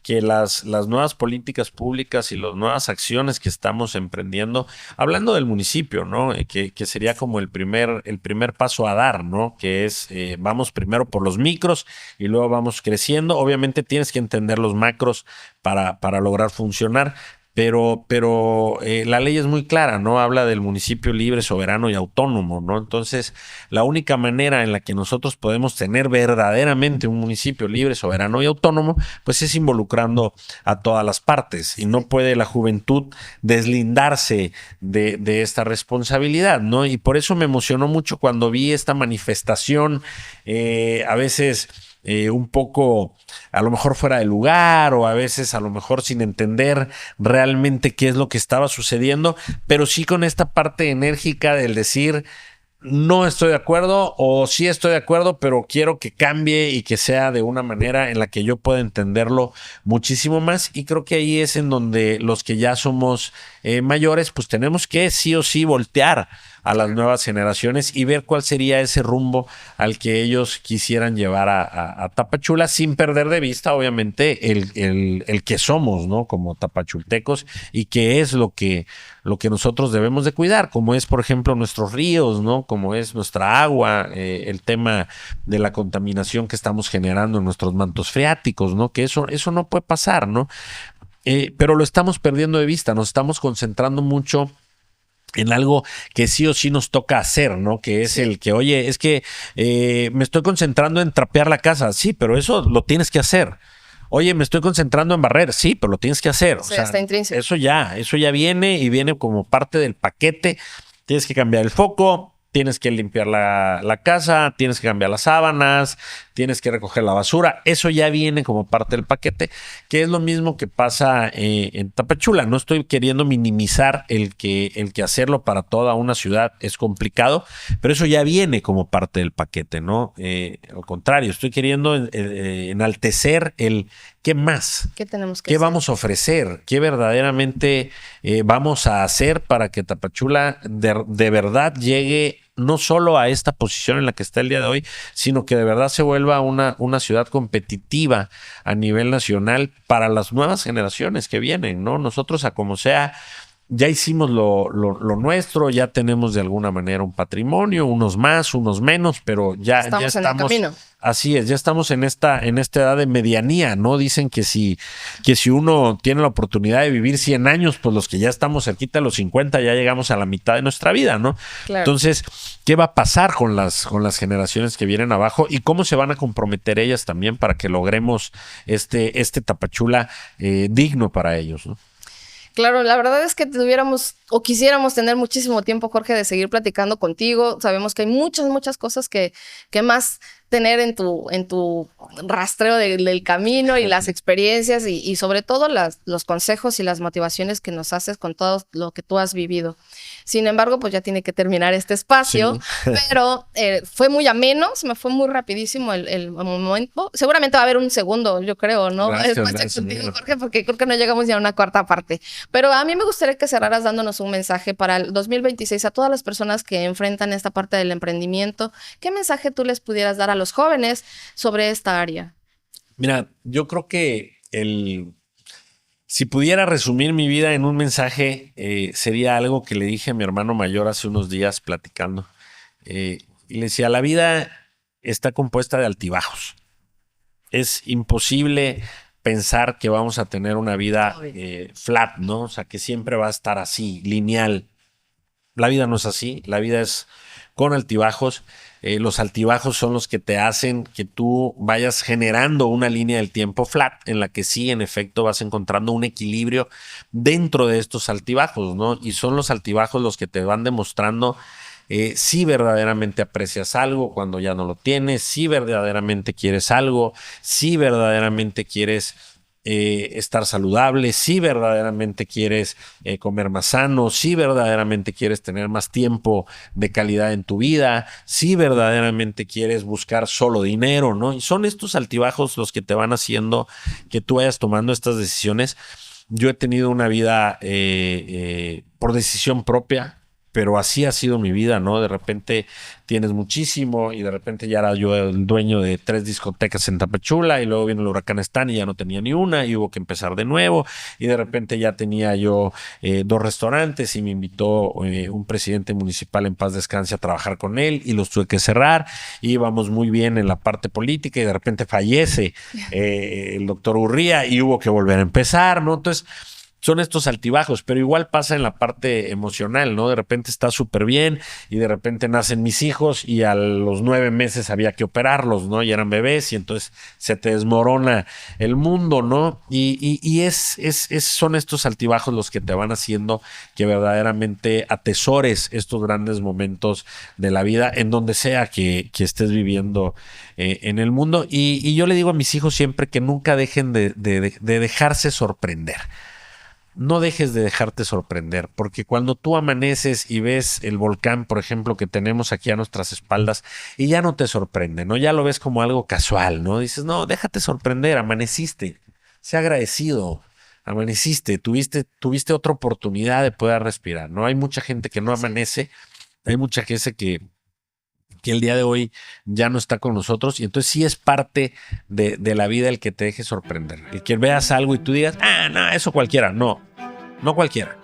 que las nuevas políticas públicas y las nuevas acciones que estamos emprendiendo, hablando del municipio, ¿no? Que sería como el primer paso a dar, ¿no? Que es, vamos primero por los micros y luego vamos creciendo. Obviamente tienes que entender los macros para lograr funcionar. Pero la ley es muy clara, ¿no? Habla del municipio libre, soberano y autónomo, ¿no? Entonces, la única manera en la que nosotros podemos tener verdaderamente un municipio libre, soberano y autónomo, pues es involucrando a todas las partes. Y no puede la juventud deslindarse de esta responsabilidad, ¿no? Y por eso me emocionó mucho cuando vi esta manifestación, a veces un poco a lo mejor fuera de lugar o a veces a lo mejor sin entender realmente qué es lo que estaba sucediendo, pero sí con esta parte enérgica del decir no estoy de acuerdo o sí estoy de acuerdo, pero quiero que cambie y que sea de una manera en la que yo pueda entenderlo muchísimo más. Y creo que ahí es en donde los que ya somos mayores, pues tenemos que sí o sí voltear a las nuevas generaciones y ver cuál sería ese rumbo al que ellos quisieran llevar a Tapachula, sin perder de vista, obviamente, el que somos, ¿no? Como tapachultecos y qué es lo que nosotros debemos de cuidar, como es, por ejemplo, nuestros ríos, ¿no? Como es nuestra agua, el tema de la contaminación que estamos generando en nuestros mantos freáticos, ¿no? Que eso no puede pasar, ¿no? Pero lo estamos perdiendo de vista, nos estamos concentrando mucho en algo que sí o sí nos toca hacer, ¿no? Que es el que, oye, es que me estoy concentrando en trapear la casa. Sí, pero eso lo tienes que hacer. Oye, me estoy concentrando en barrer. Sí, pero lo tienes que hacer. O sea, está intrínseco. Eso ya viene y viene como parte del paquete. Tienes que cambiar el foco, tienes que limpiar la casa, tienes que cambiar las sábanas, tienes que recoger la basura. Eso ya viene como parte del paquete, que es lo mismo que pasa en Tapachula. No estoy queriendo minimizar el que hacerlo para toda una ciudad es complicado, pero eso ya viene como parte del paquete, ¿no? Al contrario, estoy queriendo enaltecer el ¿qué más? ¿Qué tenemos que ¿Qué hacer? vamos a ofrecer? ¿Qué verdaderamente vamos a hacer para que Tapachula de verdad llegue no solo a esta posición en la que está el día de hoy, sino que de verdad se vuelva una ciudad competitiva a nivel nacional para las nuevas generaciones que vienen, ¿no? Nosotros, a como sea, ya hicimos lo nuestro, ya tenemos de alguna manera un patrimonio, unos más, unos menos, pero ya estamos en el camino. Así es, ya estamos en esta edad de medianía, ¿no? Dicen que si uno tiene la oportunidad de vivir 100 años, pues los que ya estamos cerquita de los 50 ya llegamos a la mitad de nuestra vida, ¿no? Claro. Entonces, ¿qué va a pasar con las generaciones que vienen abajo y cómo se van a comprometer ellas también para que logremos este Tapachula digno para ellos, ¿no? Claro, la verdad es que tuviéramos o quisiéramos tener muchísimo tiempo, Jorge, de seguir platicando contigo. Sabemos que hay muchas cosas que más tener en tu rastreo del camino y las experiencias y sobre todo los consejos y las motivaciones que nos haces con todo lo que tú has vivido. Sin embargo, pues ya tiene que terminar este espacio, sí. Pero fue muy ameno, se me fue muy rapidísimo el momento. Seguramente va a haber un segundo, yo creo, ¿no? Gracias, contigo, Jorge, porque creo que no llegamos ya a una cuarta parte. Pero a mí me gustaría que cerraras dándonos un mensaje para el 2026 a todas las personas que enfrentan esta parte del emprendimiento. ¿Qué mensaje tú les pudieras dar a los jóvenes sobre esta área? Mira, yo creo que si pudiera resumir mi vida en un mensaje, sería algo que le dije a mi hermano mayor hace unos días platicando. Y le decía, la vida está compuesta de altibajos. Es imposible pensar que vamos a tener una vida flat, ¿no? O sea, que siempre va a estar así, lineal. La vida no es así, la vida es con altibajos. Los altibajos son los que te hacen que tú vayas generando una línea del tiempo flat en la que sí, en efecto, vas encontrando un equilibrio dentro de estos altibajos, ¿no? Y son los altibajos los que te van demostrando si verdaderamente aprecias algo cuando ya no lo tienes, si verdaderamente quieres algo, si verdaderamente quieres estar saludable, si verdaderamente quieres comer más sano, si verdaderamente quieres tener más tiempo de calidad en tu vida, si verdaderamente quieres buscar solo dinero, ¿no? Y son estos altibajos los que te van haciendo que tú vayas tomando estas decisiones. Yo he tenido una vida por decisión propia, pero así ha sido mi vida, ¿no? De repente tienes muchísimo y de repente ya era yo el dueño de 3 discotecas en Tapachula y luego vino el huracán Stan y ya no tenía ni una y hubo que empezar de nuevo y de repente ya tenía yo 2 restaurantes y me invitó un presidente municipal, en paz descanse, a trabajar con él y los tuve que cerrar. Íbamos muy bien en la parte política y de repente fallece el doctor Urría y hubo que volver a empezar, ¿no? Entonces son estos altibajos, pero igual pasa en la parte emocional, ¿no? De repente está súper bien y de repente nacen mis hijos y a los 9 meses había que operarlos, ¿no? Y eran bebés y entonces se te desmorona el mundo, ¿no? Y son estos altibajos los que te van haciendo que verdaderamente atesores estos grandes momentos de la vida en donde sea que estés viviendo en el mundo. Y yo le digo a mis hijos siempre que nunca dejen de dejarse sorprender. No dejes de dejarte sorprender, porque cuando tú amaneces y ves el volcán, por ejemplo, que tenemos aquí a nuestras espaldas, y ya no te sorprende, ¿no? Ya lo ves como algo casual, ¿no? Dices, no, déjate sorprender, amaneciste, sé agradecido, amaneciste, tuviste otra oportunidad de poder respirar, ¿no? Hay mucha gente que no amanece, hay mucha gente que el día de hoy ya no está con nosotros y entonces sí es parte de la vida el que te deje sorprender. El que veas algo y tú digas, no, eso cualquiera. No cualquiera.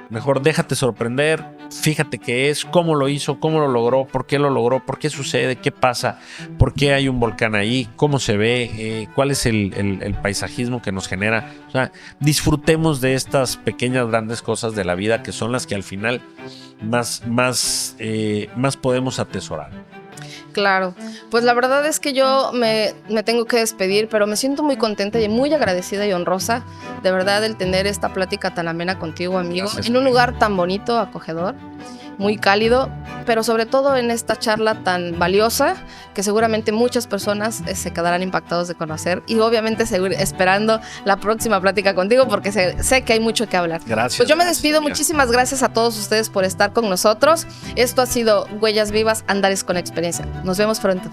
Mejor déjate sorprender, fíjate qué es, cómo lo hizo, cómo lo logró, por qué sucede, qué pasa, por qué hay un volcán ahí, cómo se ve, cuál es el paisajismo que nos genera. O sea, disfrutemos de estas pequeñas, grandes cosas de la vida que son las que al final más podemos atesorar. Claro, pues la verdad es que yo me tengo que despedir, pero me siento muy contenta y muy agradecida y honrosa, de verdad, el tener esta plática tan amena contigo, amigo. Gracias. En un lugar tan bonito, acogedor, muy cálido, pero sobre todo en esta charla tan valiosa que seguramente muchas personas se quedarán impactados de conocer y obviamente esperando la próxima plática contigo porque sé que hay mucho que hablar. Gracias. Pues yo me despido, muchísimas gracias a todos ustedes por estar con nosotros. Esto ha sido Huellas Vivas, Andares con Experiencia. Nos vemos pronto.